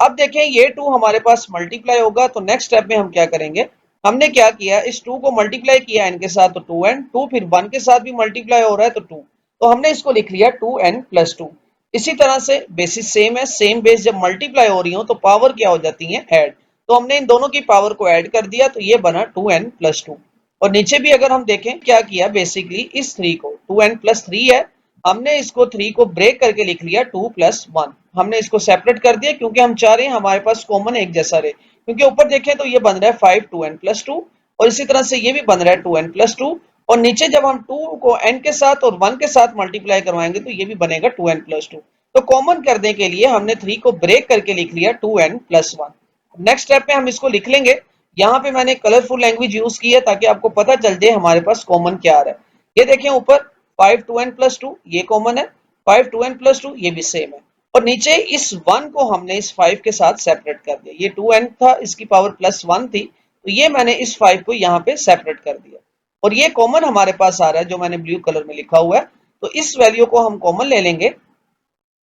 अब देखें ये 2 हमारे पास मल्टीप्लाई होगा, तो नेक्स्ट स्टेप में हम क्या करेंगे, हमने क्या किया इस 2 को मल्टीप्लाई किया n के साथ तो 2n, 2 फिर 1 के साथ भी मल्टीप्लाई हो रहा है तो 2, तो हमने इसको लिख लिया 2n प्लस 2। इसी तरह से बेसिस सेम है, सेम बेस जब मल्टीप्लाई हो रही हो तो पावर क्या हो जाती है ऐड, तो हमने इन दोनों की पावर को ऐड कर दिया तो ये बना 2n प्लस 2। और नीचे भी अगर हम देखें क्या किया, बेसिकली इस 3 को 2n प्लस 3 है, हमने इसको 3 को ब्रेक करके लिख लिया 2 प्लस 1। हमने इसको सेपरेट कर दिया क्योंकि हम चाह रहे हैं हमारे पास कॉमन एक जैसा रहे, क्योंकि ऊपर देखें तो ये बन रहा है 5 2n प्लस 2, और इसी तरह से ये भी बन रहा है 2n प्लस 2, और नीचे जब हम 2 को n के साथ और 1 के साथ मल्टीप्लाई करवाएंगे तो ये भी बनेगा 2n प्लस 2। तो कॉमन करने के लिए हमने 3 को ब्रेक करके लिख लिया 2n प्लस 1। नेक्स्ट स्टेप में हम इसको लिख लेंगे, यहाँ पे मैंने कलरफुल लैंग्वेज यूज की है ताकि आपको पता चल जाए हमारे पास कॉमन क्या आ रहा है। ये देखें ऊपर 5 2n प्लस 2 ये कॉमन है, 5 2n प्लस 2 ये भी सेम है, और नीचे इस 1 को हमने इस 5 के साथ सेपरेट कर दिया। ये 2n था इसकी पावर प्लस 1 थी, तो ये मैंने इस 5 को यहाँ पे सेपरेट कर दिया, और ये कॉमन हमारे पास आ रहा है जो मैंने ब्लू कलर में लिखा हुआ है। तो इस वैल्यू को हम कॉमन ले लेंगे,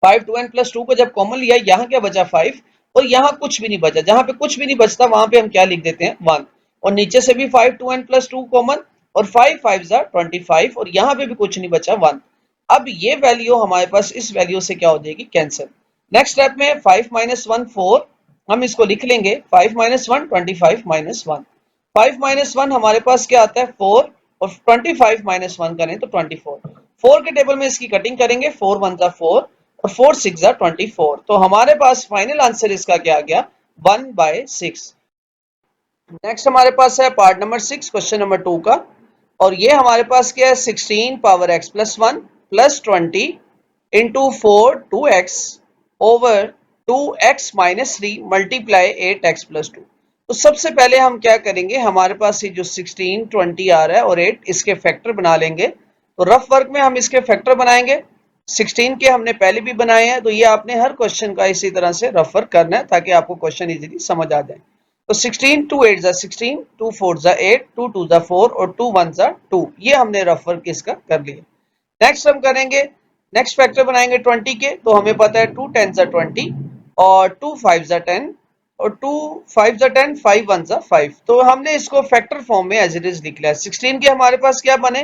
5 2n प्लस 2 को जब कॉमन लिया यहाँ क्या बचा 5, और यहाँ कुछ भी नहीं बचा, जहां पे कुछ भी नहीं बचता वहां पे हम क्या लिख देते हैं 1, और नीचे से भी 5 2n प्लस 2 कॉमन, और 5 5 जा 25, और यहाँ पे भी कुछ नहीं बचा 1। अब ये वैल्यू हमारे पास इस वैल्यू से क्या हो जाएगी कैंसिल। नेक्स्ट स्टेप में 5 माइनस 1 4, हम इसको लिख लेंगे 5 माइनस 1 25 माइनस 1। 5 माइनस 1 हमारे पास क्या आता है 4, और 25 माइनस 1 करें तो 24। 4 के टेबल में इसकी कटिंग करेंगे, 4 1 जा 4 और 4 6 जा 24, तो हमारे पास फाइनल आंसर इसका क्या आ गया 1/6। नेक्स्ट हमारे पास है पार्ट नंबर 6 क्वेश्चन नंबर 2 का, और ये हमारे पास क्या है 16 power x plus 1 plus 20 into 4 2x over 2x minus 3 multiply 8x plus 2। तो सबसे पहले हम क्या करेंगे, हमारे पास ये जो 16 20 आ रहा है और 8 इसके फैक्टर बना लेंगे। तो रफ वर्क में हम इसके फैक्टर बनाएंगे, 16 के हमने पहले भी बनाए हैं, तो ये आपने हर क्वेश्चन का इसी तरह से रफ वर्क करना है ताकि आपको क्वेश्चन इजीली समझ आ जाए। तो 16 2 8 जा 16, 2 4 जा 8, 2 2 जा 4 और 2 1 जा 2, ये हमने रफ वर्क इसका कर लिया। नेक्स्ट हम करेंगे, नेक्स्ट फैक्टर बनाएंगे 20 के, तो हमें पता है 2 10 जा 20 और 2 5 जा 10 और 2 5 जा 10 5 1 जा 5, तो हमने इसको फैक्टर फॉर्म में एज इट इज लिख लिया। 16 के हमारे पास क्या बने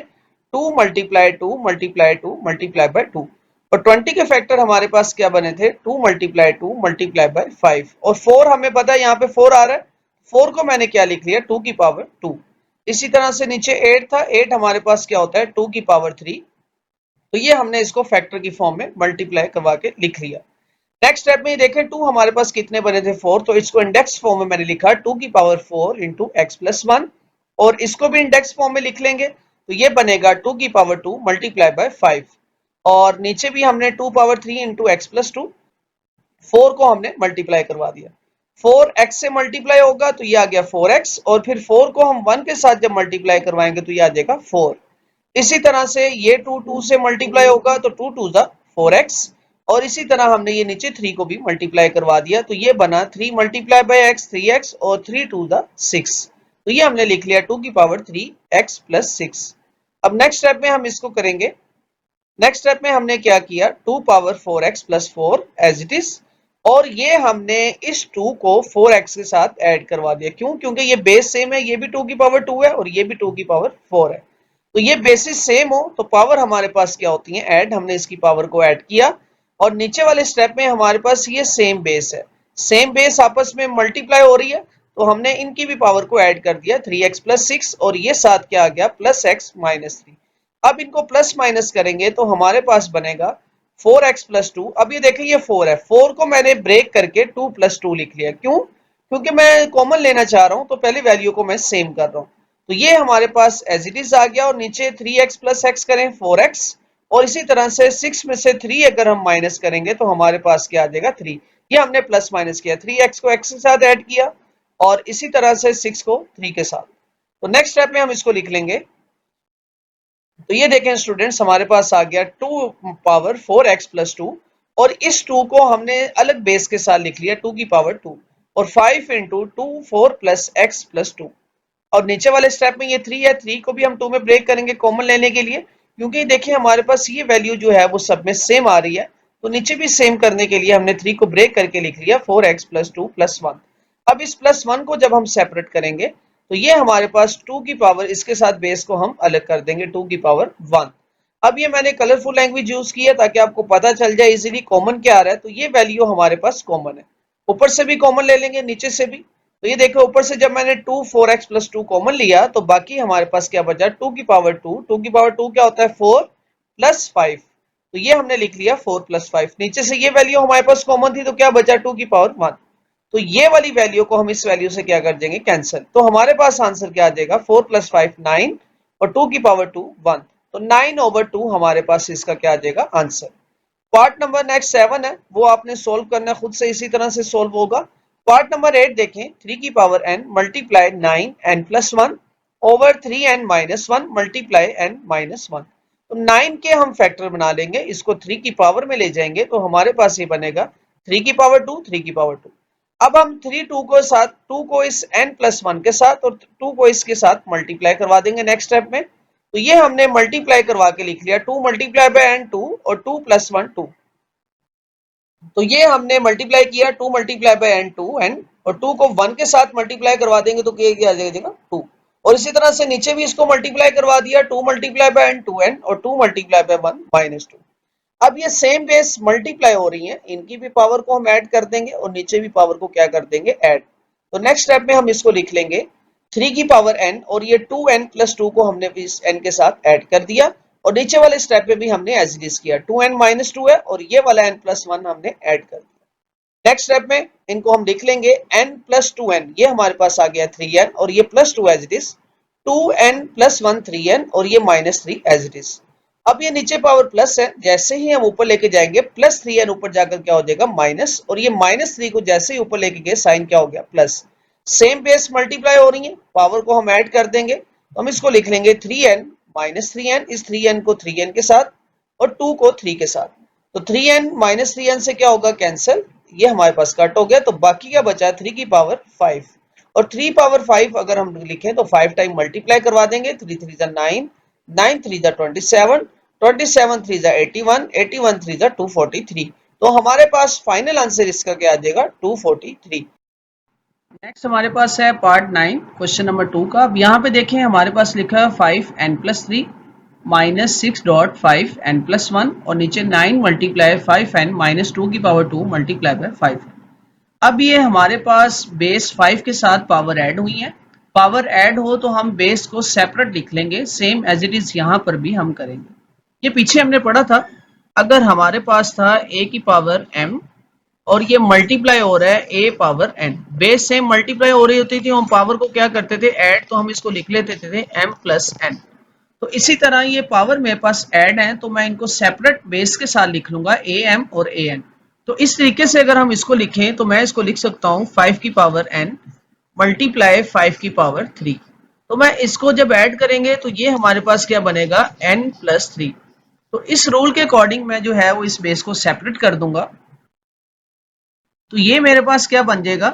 2 मल्टीप्लाई 2 मल्टीप्लाई 2 मल्टीप्लाई बाय 2, और 20 के फैक्टर हमारे पास क्या बने थे 2 मल्टीप्लाई 2 मल्टीप्लाई बाय 5, और 4 हमें पता है यहाँ पे 4 आ रहा है, 4 को मैंने क्या लिख लिया 2 की पावर 2। इसी तरह से नीचे 8 था, 8 हमारे पास क्या होता है 2 की पावर 3, तो ये हमने इसको फैक्टर की फॉर्म में मल्टीप्लाई करवा के लिख लिया। नेक्स्ट स्टेप में ये देखें 2 हमारे पास कितने बने थे 4, तो इसको इंडेक्स फॉर्म में मैंने लिखा 2 की पावर 4 इंटू एक्स प्लस 1, और इसको भी इंडेक्स फॉर्म में लिख लेंगे, तो ये बनेगा 2 की पावर 2 मल्टीप्लाई बाय 5, और नीचे भी हमने 2 पावर 3 इंटू एक्स प्लस 2, 4 को हमने मल्टीप्लाई करवा दिया। 4x से मल्टीप्लाई होगा तो ये आ गया 4x, और फिर 4 को हम 1 के साथ जब मल्टीप्लाई करवाएंगे तो ये आ जाएगा 4। इसी तरह से ये 2 2 से मल्टीप्लाई होगा तो 2 2 जा 4x, और इसी तरह हमने ये नीचे 3 को भी मल्टीप्लाई करवा दिया, तो ये बना 3 मल्टीप्लाई बाय x 3x और 3 2 जा 6, तो ये हमने लिख लिया 2 की पावर 3x प्लस 6। अब नेक्स्ट स्टेप में हम इसको करेंगे, नेक्स्ट स्टेप में हमने क्या किया 2 power 4x plus 4 as it is, और ये हमने इस 2 को 4x के साथ ऐड करवा दिया। क्यों? क्योंकि ये बेस सेम है, ये भी 2 की पावर 2 है और ये भी 2 की पावर 4 है, तो ये बेसिस सेम हो तो पावर हमारे पास क्या होती है ऐड, हमने इसकी पावर को ऐड किया, और नीचे वाले स्टेप में हमारे पास ये सेम बेस है, सेम बेस आपस में मल्टीप्लाई हो रही है, तो हमने इनकी भी पावर को ऐड कर दिया 3x प्लस 6, और ये साथ क्या आ गया प्लस x माइनस 3। अब इनको प्लस माइनस करेंगे तो हमारे पास बनेगा 4x प्लस 2। अब ये देखें ये 4 है, 4 को मैंने ब्रेक करके 2 प्लस 2 लिख लिया। क्यों? क्योंकि मैं कॉमन लेना चाह रहा हूं, तो पहले वैल्यू को मैं सेम कर रहा हूं। तो ये हमारे पास एज इट इज आ गया और नीचे 3x प्लस एक्स करें 4x और इसी तरह से 6 में से 3 अगर हम माइनस करेंगे तो हमारे पास क्या आ जाएगा 3। ये हमने प्लस माइनस किया, 3x को x के साथ ऐड किया और इसी तरह से 6 को 3 के साथ। तो नेक्स्ट स्टेप में हम इसको लिख लेंगे। तो ये देखें स्टूडेंट्स, हमारे पास आ गया 2 पावर 4x प्लस 2 और इस 2 को हमने अलग बेस के साथ लिख लिया 2 की पावर 2 और 5 इंटू 2 4 प्लस एक्स प्लस 2 और नीचे वाले स्टेप में ये 3 है, 3 को भी हम 2 में ब्रेक करेंगे कॉमन लेने के लिए, क्योंकि देखिए हमारे पास ये वैल्यू जो है वो सब में सेम आ रही है, तो नीचे भी सेम करने के लिए हमने 3 को ब्रेक करके लिख लिया 4x प्लस 2 प्लस 1। अब इस प्लस 1 को जब हम सेपरेट करेंगे तो ये हमारे पास 2 की पावर, इसके साथ बेस को हम अलग कर देंगे 2 की पावर 1। अब ये मैंने कलरफुल लैंग्वेज यूज की है ताकि आपको पता चल जाए इजीली कॉमन क्या आ रहा है। तो ये वैल्यू हमारे पास कॉमन है, ऊपर से भी कॉमन ले लेंगे नीचे से भी। तो ये देखो ऊपर से जब मैंने 2 4x प्लस 2 कॉमन लिया तो बाकी हमारे पास क्या बचा 2 की पावर 2। 2 की पावर 2 क्या होता है 4 प्लस 5, तो ये हमने लिख लिया 4 प्लस 5। नीचे से ये वैल्यू हमारे पास कॉमन थी तो क्या बचा 2 की पावर 1। तो ये वाली वैल्यू को हम इस वैल्यू से क्या कर देंगे कैंसिल, तो हमारे पास आंसर क्या आ जाएगा 4 प्लस 5 9 और 2 की पावर 2 1, तो 9/2 हमारे पास इसका क्या आ जाएगा आंसर। पार्ट नंबर नेक्स्ट 7 है, वो आपने सोल्व करना खुद से, इसी तरह से सोल्व होगा। पार्ट नंबर 8 देखें, 3 की power n multiply 9n plus 1 over 3n minus 1 multiply n minus 1। तो 9 के हम फैक्टर बना लेंगे, इसको 3 की पावर में ले जाएंगे तो हमारे पास ये बनेगा 3 की पावर 2 3 की पावर 2। अब हम 3 2 को साथ 2 को इस n प्लस 1 के साथ और 2 को इसके साथ मल्टीप्लाई करवा देंगे नेक्स्ट स्टेप में। तो ये हमने मल्टीप्लाई करवा के लिख लिया 2 मल्टीप्लाई बाय n 2 और 2 प्लस 1 2। तो ये हमने मल्टीप्लाई किया 2 मल्टीप्लाई बाय n 2n और 2 को 1 के साथ मल्टीप्लाई करवा देंगे तो क्या आ जाएगा 2। और इसी तरह से नीचे भी इसको मल्टीप्लाई करवा दिया 2 मल्टीप्लाई बाय n 2n और 2 मल्टीप्लाई बाय 1 माइनस 2। अब ये सेम बेस मल्टीप्लाई हो रही है, इनकी भी पावर को हम ऐड कर देंगे और नीचे भी पावर को क्या कर देंगे ऐड। तो नेक्स्ट स्टेप में हम इसको लिख लेंगे 3 की पावर n और ये 2n प्लस 2 को हमने भी इस n के साथ ऐड कर दिया और नीचे वाले स्टेप में भी हमने एज इट इज किया 2n माइनस 2 है और ये वाला n प्लस 1 हमने ऐड कर दिया। नेक्स्ट स्टेप में इनको हम लिख लेंगे n प्लस 2n, ये हमारे पास आ गया 3n और ये plus 2 as it is 2n plus 1 3n और ये माइनस 3 एज इट इज। अब ये नीचे पावर प्लस है, जैसे ही हम ऊपर लेके जाएंगे प्लस 3n ऊपर जाकर क्या हो जाएगा माइनस, और ये माइनस 3 को जैसे ही ऊपर लेके गए साइन क्या हो गया प्लस। सेम बेस मल्टीप्लाई हो रही है, पावर को हम ऐड कर देंगे तो हम इसको लिख लेंगे 3n माइनस 3n, इस 3n को 3n के साथ और 2 को 3 के साथ। तो 3n माइनस 3n से क्या होगा कैंसिल, ये हमारे पास कट हो गया, तो बाकी क्या बचा 3 की पावर 5 और 3 पावर 5 अगर हम लिखें तो 5 टाइम मल्टीप्लाई करवा देंगे, 3 3 जा 9 9 3 जा 27 27 3 जा 81 81 3 जा 243। तो हमारे पास फाइनल आंसर इसका क्या आ जाएगा 243। नेक्स्ट हमारे पास है पार्ट 9 क्वेश्चन नंबर 2 का। अब यहाँ पे देखें हमारे पास लिखा है 5n plus 3 minus 6.5n plus 1 और नीचे 9 मल्टीप्लाई 5n माइनस 2 की पावर 2 मल्टीप्लाई बाय 5। अब ये हमारे पास बेस 5 के साथ पावर ऐड हुई है, पावर ऐड हो तो हम बेस को सेपरेट लिख लेंगे, सेम एज इट इज यहाँ पर भी हम करेंगे। ये पीछे हमने पढ़ा था, अगर हमारे पास था a की पावर m और ये मल्टीप्लाई हो रहा है a power n, base same multiply हो रही होती थी, हम पावर को क्या करते थे ऐड, तो हम इसको लिख लेते थे m प्लस n। तो इसी तरह ये पावर मेरे पास ऐड है तो मैं इनको सेपरेट बेस के साथ लिख लूंगा am और an। तो इस तरीके से अगर हम इसको लिखें तो मैं इसको लिख सकता हूँ 5 की पावर n मल्टीप्लाई 5 की पावर 3। तो मैं इसको जब ऐड करेंगे तो ये हमारे पास क्या बनेगा n प्लस 3। तो इस रूल के अकॉर्डिंग मैं जो है वो इस बेस को सेपरेट कर दूंगा, तो ये मेरे पास क्या बन जाएगा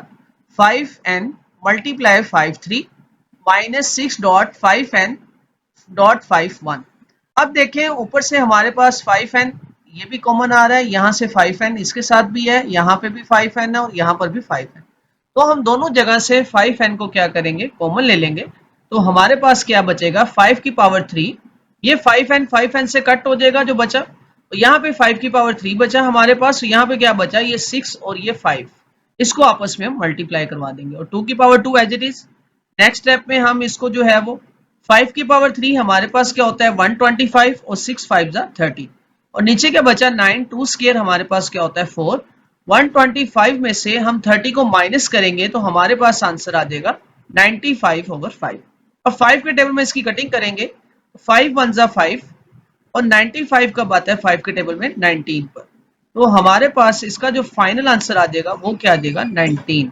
5n multiply 5 3 minus 6.5n dot 51। अब देखें ऊपर से हमारे पास 5n ये भी कॉमन आ रहा है, यहाँ से 5n इसके साथ भी है, यहाँ पे भी 5n है और यहाँ पर भी 5n। तो हम दोनों जगह से 5n को क्या करेंगे कॉमन ले लेंगे, तो हमारे पास क्या बचेगा 5 की पावर 3, ये 5n से कट हो जाएगा जो बचा, तो यहाँ पे 5 की पावर 3 बचा हमारे पास, तो यहाँ पे क्या बचा ये 6 और ये 5, इसको आपस में हम मल्टीप्लाई करवा देंगे और 2 की power 2 as it is. Next step में हम इसको जो है वो 5 की पावर 3 हमारे पास क्या होता है 125 और 6 5 जा 30 और नीचे क्या बचा 9 2 स्क्वायर हमारे पास क्या होता है 4। 125 में से हम 30 को माइनस करेंगे तो हमारे पास आंसर आ जाएगा 95/5। अब 5 के टेबल में इसकी कटिंग करेंगे, 5 वन जा 5 और 95 कब आता है 5 के टेबल में 19 पर, तो हमारे पास इसका जो फाइनल आंसर आ जाएगा वो क्या आ जाएगा 19।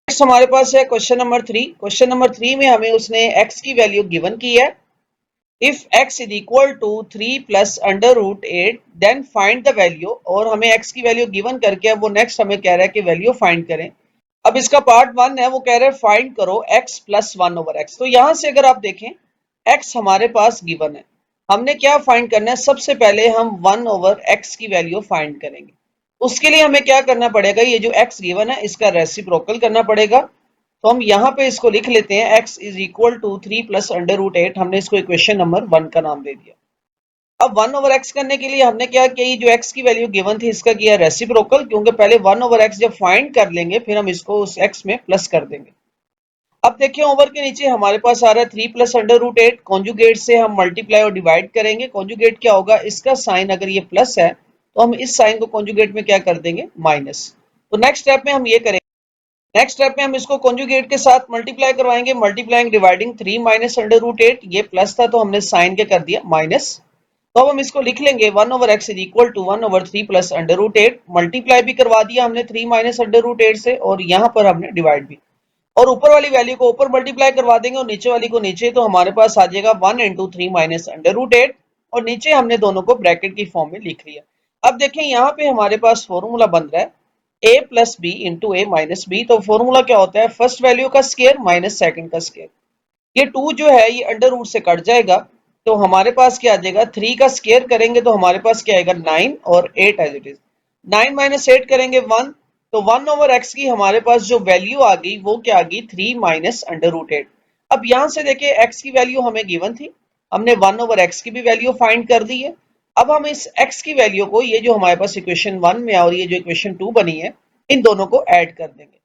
नेक्स्ट हमारे पास है क्वेश्चन नंबर 3। क्वेश्चन नंबर 3 में हमें उसने x की वैल्यू गिवन की है। If x is equal to 3 plus under root 8 then find the value, और हमें x की वैल्यू गिवन करके अब वो नेक्स्ट हमें कह रहा है कि वैल्यू फाइंड करें। अब इसका पार्ट 1 है, वो कह रहा है फाइंड करो x प्लस 1 ओवर x। तो यहां से अगर आप देखें x हमारे पास गिवन है, हमने क्या फाइंड करना है, सबसे पहले हम 1 ओवर x की वैल्यू फाइंड करेंगे। उसके लिए हमें क्या करना पड़ेगा, ये जो x गिवन है इसका रेसिप्रोकल करना पड़ेगा। तो हम यहाँ पे इसको लिख लेते हैं x is equal to 3 plus under root 8, हमने इसको इक्वेशन नंबर 1 का नाम दे दिया। अब 1 ओवर x करने के लिए हमने क्या किया, ये जो x की वैल्यू गिवन थी इसका किया रेसिप्रोकल, क्योंकि पहले 1 ओवर x जब फाइंड कर लेंगे फिर हम इसको उस x में प्लस कर देंगे। अब देखिए ओवर के नीचे हमारे पास आ रहा है 3 प्लस अंडर रूट 8, कॉन्जुगेट से हम मल्टीप्लाई और डिवाइड करेंगे। कॉन्जुगेट क्या होगा, इसका साइन अगर ये प्लस है तो हम इस साइन को कॉन्जुगेट में क्या कर देंगे, माइनस। तो नेक्स्ट स्टेप में हम ये करेंगे, नेक्स्ट स्टेप में हम इसको कॉन्जुगेट के साथ मल्टीप्लाई करवाएंगे, multiplying dividing 3 minus under root 8, ये प्लस था तो हमने साइन के कर दिया माइनस। तो अब हम इसको लिख लेंगे 1 over x is equal to 1 over 3 plus under root 8, multiply भी करवा दिया हमने 3 माइनस अंडर रूट 8 से, और यहाँ पर हमने डिवाइड भी, और ऊपर वाली वैल्यू को ऊपर मल्टीप्लाई करवा देंगे और नीचे वाली को नीचे, तो हमारे पास आ जाएगा 1 इंटू 3 माइनस अंडर रूट 8, और नीचे हमने दोनों को ब्रैकेट की फॉर्म में लिख लिया। अब देखें यहाँ पे हमारे पास फॉर्मूला बन रहा है a plus B into A minus B. तो फॉर्मूला क्या होता है, फर्स्ट वैल्यू का स्केयर माइनस सेकंड का स्केयर। ये 2 जो है ये अंडर रूट से कट जाएगा, तो हमारे पास क्या आ जाएगा, 3 का स्केयर करेंगे तो हमारे पास क्या आएगा 9 और 8 एज इट इज। 9 माइनस 8 करेंगे 1, तो 1 ओवर x की हमारे पास जो वैल्यू आ गई वो क्या आ गई 3 माइनस अंडर रूट 8। अब यहां से देखिए x की वैल्यू हमें गिवन थी, हमने 1 ओवर x की भी वैल्यू फाइंड कर दी है। अब हम इस x की वैल्यू को, ये जो हमारे पास इक्वेशन 1 में और ये जो इक्वेशन 2 बनी है, इन दोनों को ऐड कर देंगे।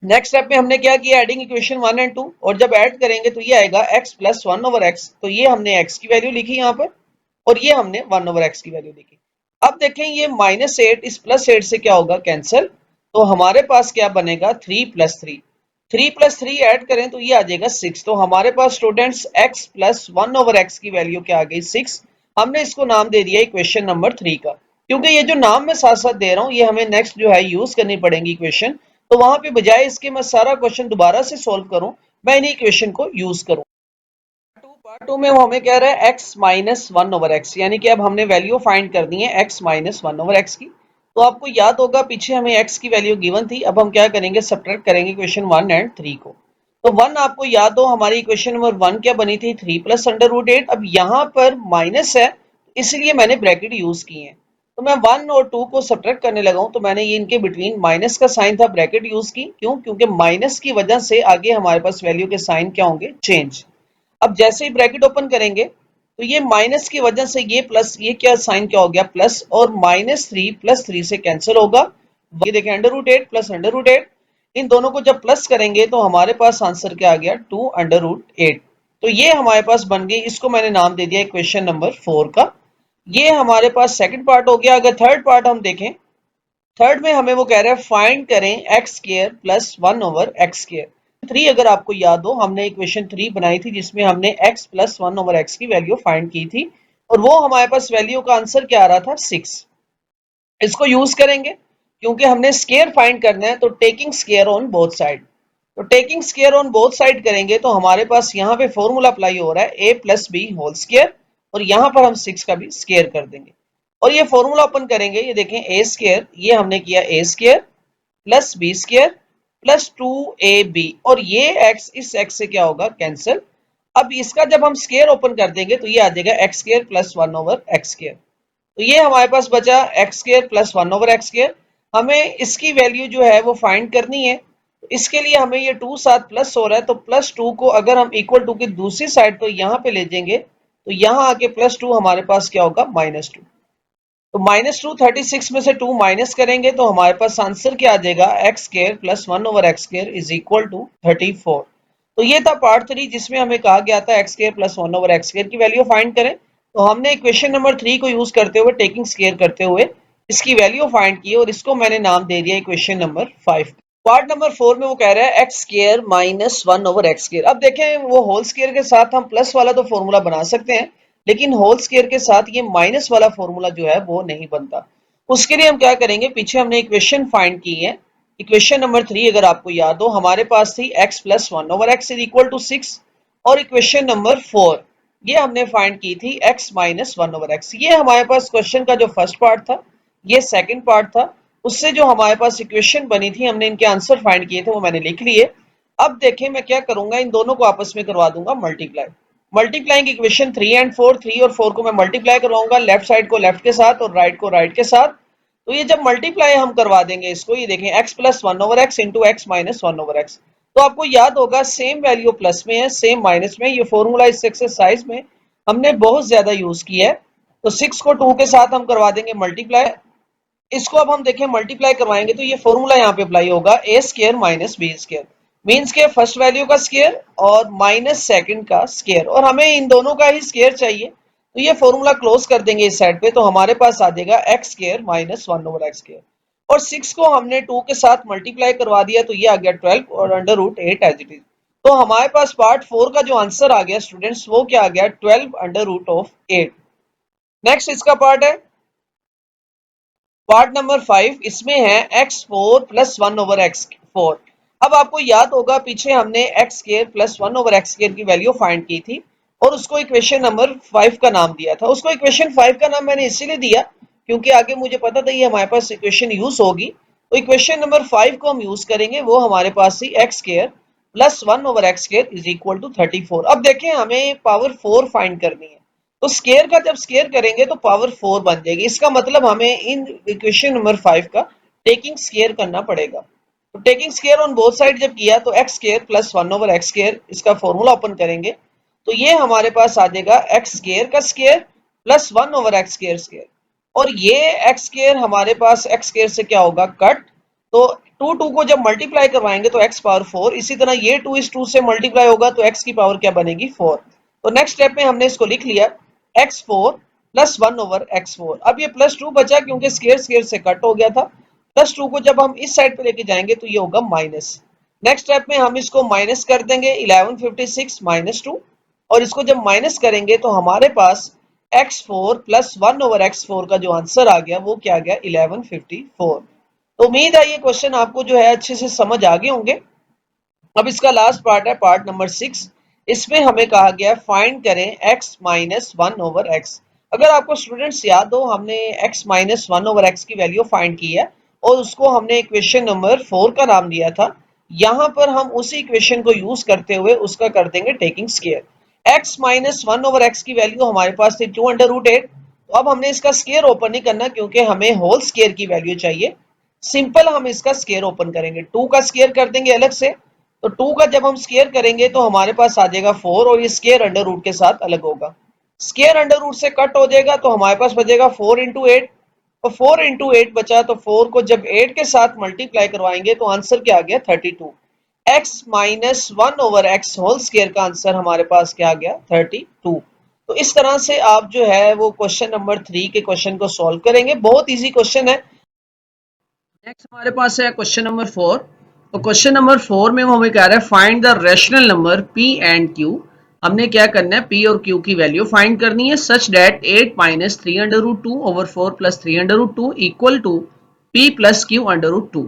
नेक्स्ट स्टेप में हमने क्या किया, एडिंग इक्वेशन 1 एंड 2, और जब ऐड करेंगे तो ये आएगा x प्लस 1 ओवर x। तो ये हमने x की वैल्यू लिखी यहाँ पर, और ये हमने 1 ओवर x की वैल्यू लिखी। अब देखें ये माइनस 8 इस प्लस 8 से क्या होगा, कैंसिल। तो हमारे पास क्या बनेगा 3 प्लस 3, 3 प्लस 3 ऐड करें तो ये आ जाएगा 6। तो हमारे पास students x plus 1 over x की वैल्यू क्या आ गई 6। हमने इसको नाम दे दिया इक्वेशन नंबर 3 का, क्योंकि ये जो नाम मैं साथ साथ दे रहा हूँ ये हमें नेक्स्ट जो है यूज करनी पड़ेंगी इक्वेशन। तो वहां पे बजाय इसके मैं सारा क्वेश्चन दोबारा से सॉल्व करूं, मैं इन्हीं इक्वेशन को यूज करूं। पार्ट 2 में वो हमें कह रहा है x माइनस 1 ओवर एक्स, यानी कि अब हमने वैल्यू फाइंड कर दी है x माइनस 1 ओवर एक्स की। तो आपको याद होगा पीछे हमें x की वैल्यू गिवन थी, अब हम क्या करेंगे, सब्ट्रैक्ट करेंगे इक्वेशन 1 एंड 3 को। तो 1 आपको याद हो हमारी इक्वेशन नंबर 1 क्या बनी थी 3 प्लस अंडर रूट 8। अब यहाँ पर माइनस है इसलिए मैंने ब्रैकेट यूज किए हैं। तो मैं 1 और 2 को सब्ट्रैक्ट करने लगा हूं, तो मैंने ये इनके बिटवीन माइनस का साइन था ब्रैकेट यूज की, क्यों, क्योंकि माइनस की वजह से आगे हमारे पास वैल्यू के साइन क्या होंगे, चेंज। अब जैसे ही ब्रैकेट ओपन करेंगे तो ये माइनस की वजह से ये प्लस, ये क्या साइन क्या हो गया प्लस, और माइनस 3 प्लस 3 से कैंसिल होगा। ये देखें under root 8 plus under root 8, इन दोनों को जब प्लस करेंगे तो हमारे पास आंसर क्या आ गया 2 अंडर रूट 8। तो ये हमारे पास बन गई, इसको मैंने नाम दे दिया क्वेश्चन नंबर 4 का। ये हमारे पास सेकंड पार्ट हो गया। अगर थर्ड पार्ट हम देखें, थर्ड में हमें वो कह रहा है फाइंड करें x square plus 1 over X square. 3 अगर आपको याद हो हमने इक्वेशन 3 बनाई थी जिसमें हमने x प्लस 1 ओवर एक्स की वैल्यू फाइंड की थी, और वो हमारे पास वैल्यू का आंसर क्या आ रहा था 6। इसको यूज करेंगे क्योंकि हमने स्केयर फाइंड करना है, तो taking square on both side. तो taking square on both side करेंगे तो हमारे पास यहाँ पे फॉर्मूला अप्लाई हो रहा है a plus B whole square, और यहाँ पर हम 6 का भी स्केयर कर देंगे। और ये फॉर्मूला ओपन करेंगे, ये देखें a स्केयर, ये हमने किया a square plus B square plus 2ab, और ये x इस x से क्या होगा कैंसिल। अब इसका जब हम स्केयर ओपन कर देंगे तो ये आ जाएगा x square plus 1 over x square. तो ये हमारे पास बचा x square plus 1 over x square. हमें इसकी वैल्यू जो है वो फाइंड करनी है, तो इसके लिए हमें ये 2 साथ प्लस हो रहा है, तो प्लस 2 को अगर हम इक्वल टू की दूसरी साइड तो यहाँ पे ले जाएंगे, तो यहाँ आके प्लस 2 हमारे पास क्या होगा माइनस 2। तो माइनस 2 36 में से 2 माइनस करेंगे तो हमारे पास आंसर क्या आ जाएगा X square plus 1 over X square is equal to 34। तो ये था पार्ट 3 जिसमें हमें कहा गया था x square plus 1 over X square की वैल्यू फाइंड करें। तो हमने इक्वेशन नंबर 3 को यूज करते हुए टेकिंग स्क्वायर करते हुए इसकी वैल्यू फाइंड की, और इसको मैंने नाम दे दिया इक्वेशन नंबर 5। पार्ट नंबर 4 में वो कह रहा है एक्स स्क्वायर माइनस 1/x²। अब देखें वो होल स्क्वायर के साथ हम प्लस वाला तो फॉर्मूला बना सकते हैं, लेकिन होल स्क्वायर के साथ ये माइनस वाला फॉर्मूला जो है वो नहीं बनता। उसके लिए हम क्या करेंगे, पीछे हमने इक्वेशन फाइंड की है। इक्वेशन नंबर 3 अगर आपको याद हो हमारे पास थी x plus 1/x is equal to 6, और इक्वेशन नंबर 4 ये हमने फाइंड की थी x माइनस 1/x। ये हमारे पास क्वेश्चन का जो फर्स्ट पार्ट था, ये सेकंड पार्ट था। उससे जो हमारे पास इक्वेशन बनी थी हमने इनके आंसर फाइंड किए थे वो मैंने लिख लिए। अब देखें मैं क्या करूंगा, इन दोनों को आपस में करवा दूंगा मल्टीप्लाई। मल्टीप्लाइंग इक्वेशन 3 एंड 4, 3 और 4 को मैं मल्टीप्लाई करवाऊंगा, लेफ्ट साइड को लेफ्ट के साथ और राइट को राइट के साथ। तो ये जब मल्टीप्लाई हम करवा देंगे इसको, ये देखें x plus 1/x into x minus 1/x। तो आपको याद होगा सेम वैल्यू प्लस में है सेम माइनस में, ये फॉर्मूला इस एक्सरसाइज में हमने बहुत ज्यादा यूज किया है। तो 6 को 2 के साथ हम करवा देंगे मल्टीप्लाई। इसको अब हम देखें मल्टीप्लाई करवाएंगे तो ये फॉर्मूला यहाँ पे अप्लाई होगा A square minus B square, means के फर्स्ट वैल्यू का स्क्वायर और माइनस सेकंड का स्क्वायर, और हमें इन दोनों का ही स्क्वायर चाहिए। तो ये फॉर्मूला क्लोज कर देंगे इस साइड पे, तो हमारे पास आ जाएगा एक्स स्क्वायर माइनस 1/x²। और 6 को हमने 2 के साथ मल्टीप्लाई करवा दिया तो ये आ गया 12 और under root 8 as it is. तो हमारे पास पार्ट 4 का जो आंसर आ गया स्टूडेंट्स वो क्या आ गया, 12 अंडर रूट ऑफ 8। नेक्स्ट इसका पार्ट है पार्ट नंबर 5, इसमें है x4 प्लस 1/x4। अब आपको याद होगा पीछे हमने x स्क्वायर प्लस 1/x² की वैल्यू फाइंड की थी और उसको इक्वेशन नंबर 5 का नाम दिया था। उसको इक्वेशन 5 का नाम मैंने इसीलिए दिया क्योंकि आगे मुझे पता था ये हमारे पास इक्वेशन यूज होगी। तो इक्वेशन नंबर 5 को हम यूज करेंगे, वो हमारे पास थी x square plus 1/x² is equal to 34। अब देखें हमें पावर 4 फाइंड करनी है, तो स्केयर का जब स्केयर करेंगे तो पावर 4 बन जाएगी। इसका मतलब हमें इन इक्वेशन नंबर 5 का टेकिंग स्केयर करना पड़ेगा। तो taking square on both side जब किया तो एक्स स्केयर प्लस 1/x², इसका फॉर्मूला ओपन करेंगे तो ये हमारे पास आ जाएगा एक्स स्केयर का स्केयर प्लस 1/x² स्केयर, और ये एक्स स्केयर हमारे पास एक्स स्केयर से क्या होगा कट। तो 2 को जब मल्टीप्लाई करवाएंगे तो x पावर 4, इसी तरह ये 2 इस 2 से मल्टीप्लाई होगा तो x की पावर क्या बनेगी 4। तो नेक्स्ट स्टेप में हमने इसको लिख लिया x4 प्लस 1/x4। अब ये प्लस 2 बचा क्योंकि स्केयर स्केयर से कट हो गया था। प्लस 2 को जब हम इस साइड पे लेके जाएंगे तो ये होगा माइनस। नेक्स्ट स्टेप में हम इसको माइनस कर देंगे 1156 माइनस 2, और इसको जब माइनस करेंगे तो हमारे पास x4 प्लस 1/x4 का जो आंसर आ गया वो क्या आ गया 1154। तो उम्मीद है ये क्वेश्चन आपको जो है अच्छे से समझ आ गए होंगे। अब इसका लास्ट पार्ट है पार्ट नंबर 6। इसमें हमें कहा गया है फाइंड करें x माइनस 1/x। अगर आपको स्टूडेंट्स याद हो हमने x माइनस 1/x की वैल्यू फाइंड की है और उसको हमने इक्वेशन नंबर 4 का नाम दिया था। यहाँ पर हम उसी इक्वेशन को यूज करते हुए उसका कर देंगे taking square. x minus 1/x की वैल्यू हमारे पास थी 2 अंडर रूट 8। तो अब हमने इसका स्केयर ओपन नहीं करना क्योंकि हमें होल स्केयर की वैल्यू चाहिए। सिंपल हम इसका स्केयर ओपन करेंगे, 2 का स्केयर कर देंगे अलग से। तो 2 का जब हम स्केयर करेंगे तो हमारे पास आ जाएगा 4, और ये स्केयर अंडर रूट के साथ अलग होगा। स्केयर अंडर रूट से कट हो जाएगा तो हमारे पास बचेगा 4 इंटू 8, और 4 इंटू 8 बचा तो 4 को जब 8 के साथ मल्टीप्लाई करवाएंगे तो आंसर क्या आ गया 32। x minus 1/x whole square का आंसर हमारे पास क्या आ गया 32। तो इस तरह से आप जो है वो क्वेश्चन नंबर 3 के क्वेश्चन को सॉल्व करेंगे, बहुत इजी क्वेश्चन है। नेक्स्ट हमारे पास है क्वेश्चन नंबर 4। तो क्वेश्चन नंबर 4 में वो हमें कह रहा है find the rational number p and q। हमने क्या करना है p और q की वैल्यू फाइंड करनी है such that 8 minus 3 under root 2 over 4 plus 3 under root 2 equal to p plus Q under root 2।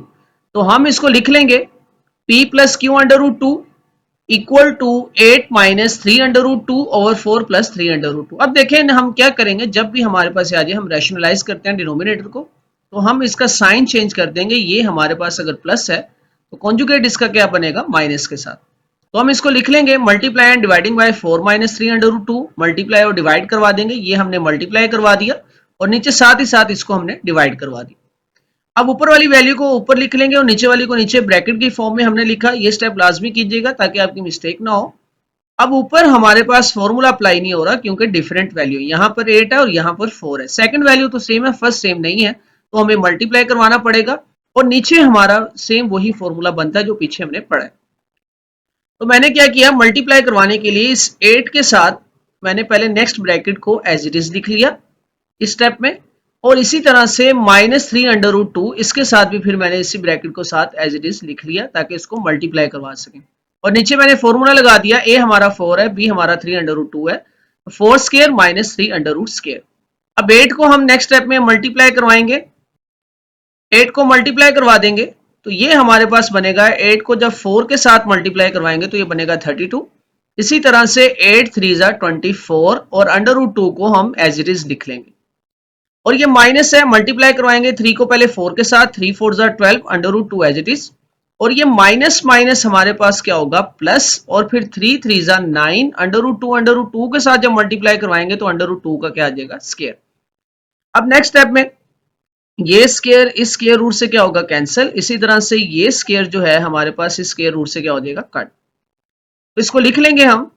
तो हम इसको लिख लेंगे p plus Q under root 2 equal to 8 minus 3 under root 2 over 4 plus 3 under root 2। अब देखें हम क्या करेंगे, जब भी हमारे पास आ जाए हम रैशनलाइज करते हैं डिनोमिनेटर को, तो हम इसका साइन चेंज कर देंगे। ये हमारे पास अगर प्लस है तो कॉन्जुगेट इसका क्या बनेगा माइनस के साथ। तो हम इसको लिख लेंगे multiply and dividing by 4 minus 3 under root 2। Multiply और डिवाइड करवा देंगे, ये हमने मल्टीप्लाई करवा दिया और नीचे साथ ही साथ इसको हमने डिवाइड करवा दिया। अब ऊपर वाली वैल्यू को ऊपर लिख लेंगे और नीचे वाली को नीचे ब्रैकेट की फॉर्म में हमने लिखा। ये स्टेप लाजमी कीजिएगा ताकि आपकी मिस्टेक ना हो। अब ऊपर हमारे पास फॉर्मूला अप्लाई नहीं हो रहा क्योंकि डिफरेंट वैल्यू, यहाँ पर 8 है और यहाँ पर 4 है। सेकंड वैल्यू तो सेम है, फर्स्ट सेम नहीं है, तो हमें मल्टीप्लाई करवाना पड़ेगा और नीचे हमारा सेम वही फॉर्मूला बनता है जो पीछे हमने पढ़ा है। तो मैंने क्या किया, मल्टीप्लाई करवाने के लिए इस 8 के साथ मैंने पहले नेक्स्ट ब्रैकेट को एज इट इज लिख लिया इस स्टेप में। और इसी तरह से -3/√2 इसके साथ भी फिर मैंने इसी ब्रैकेट को साथ एज इट इज लिख लिया ताकि इसको मल्टीप्लाई करवा सकें। और नीचे मैंने फॉर्मूला लगा दिया, ए हमारा 4 है, बी हमारा 3/√2 है, 4 स्क्वायर -3 स्क्वायर। अब 8 को हम नेक्स्ट स्टेप में मल्टीप्लाई करवाएंगे, 8 को मल्टीप्लाई करवा देंगे तो ये हमारे पास बनेगा, 8 को जब 4 के साथ मल्टीप्लाई करवाएंगे तो ये बनेगा 32। इसी तरह से 8 3 जा 24 और √2 को हम एज इट इज लिख लेंगे। और ये माइनस है, मल्टीप्लाई करवाएंगे 3 को पहले 4 के साथ, 3 4 जा 12 √2 एज इट इज। और ये माइनस माइनस हमारे पास क्या होगा प्लस, और फिर 3 3 जा 9 √2 के साथ जब मल्टीप्लाई करवाएंगे तो √2 का क्या आ जाएगा स्क्वायर। अब नेक्स्ट स्टेप में ये स्क्वायर इस स्क्वायर रूट से क्या होगा कैंसिल, इसी तरह से ये स्क्वायर जो है हमारे पास इस स्क्वायर रूट से क्या हो जाएगा कट। तो इसको लिख लेंगे हम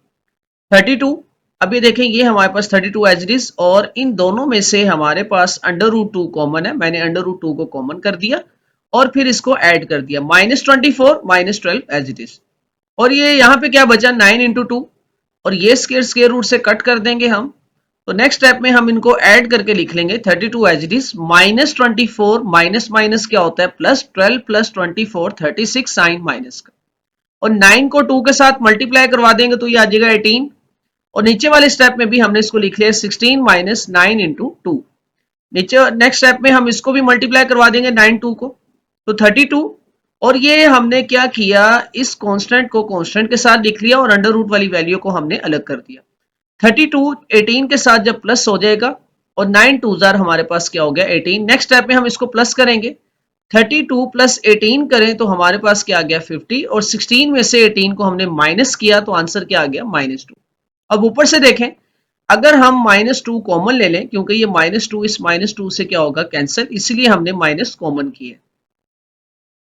32। अब ये देखें ये हमारे पास 32 एज इट इज, और इन दोनों में से हमारे पास √2 कॉमन है, मैंने √2 को कॉमन कर दिया और फिर इसको ऐड कर दिया, -24 -12 एज इट इज। और ये यहाँ पे क्या बचा 9 × 2, और ये स्क्वायर रूट से कट कर देंगे हम। तो नेक्स्ट स्टेप में हम इनको ऐड करके लिख लेंगे 32 as it is, -24 minus minus क्या होता है प्लस, 12 + 24 36 साइन माइनस का, और 9 को 2 के साथ मल्टीप्लाई करवा देंगे तो ये आ जाएगा 18। और नीचे वाले स्टेप में भी हमने इसको लिख लिया 16 - 9 × 2। नीचे नेक्स्ट स्टेप में हम इसको भी मल्टीप्लाई करवा देंगे 9 2 को, तो 32। और ये हमने क्या किया, इस कांस्टेंट को कांस्टेंट के साथ लिख लिया और अंडर रूट वाली वैल्यू को हमने अलग कर दिया। 32 18 के साथ जब प्लस हो जाएगा और 9 2 जार हमारे पास क्या हो गया 18। नेक्स्ट स्टेप में हम इसको प्लस करेंगे, 32 + 18 करें तो हमारे पास क्या आ गया 50, और 16 में से 18 को हमने माइनस किया तो आंसर क्या आ गया -2। अब ऊपर से देखें, अगर हम -2 कॉमन ले लें, क्योंकि ये -2 इस -2 से क्या होगा कैंसिल, इसलिए हमने माइनस कॉमन किए।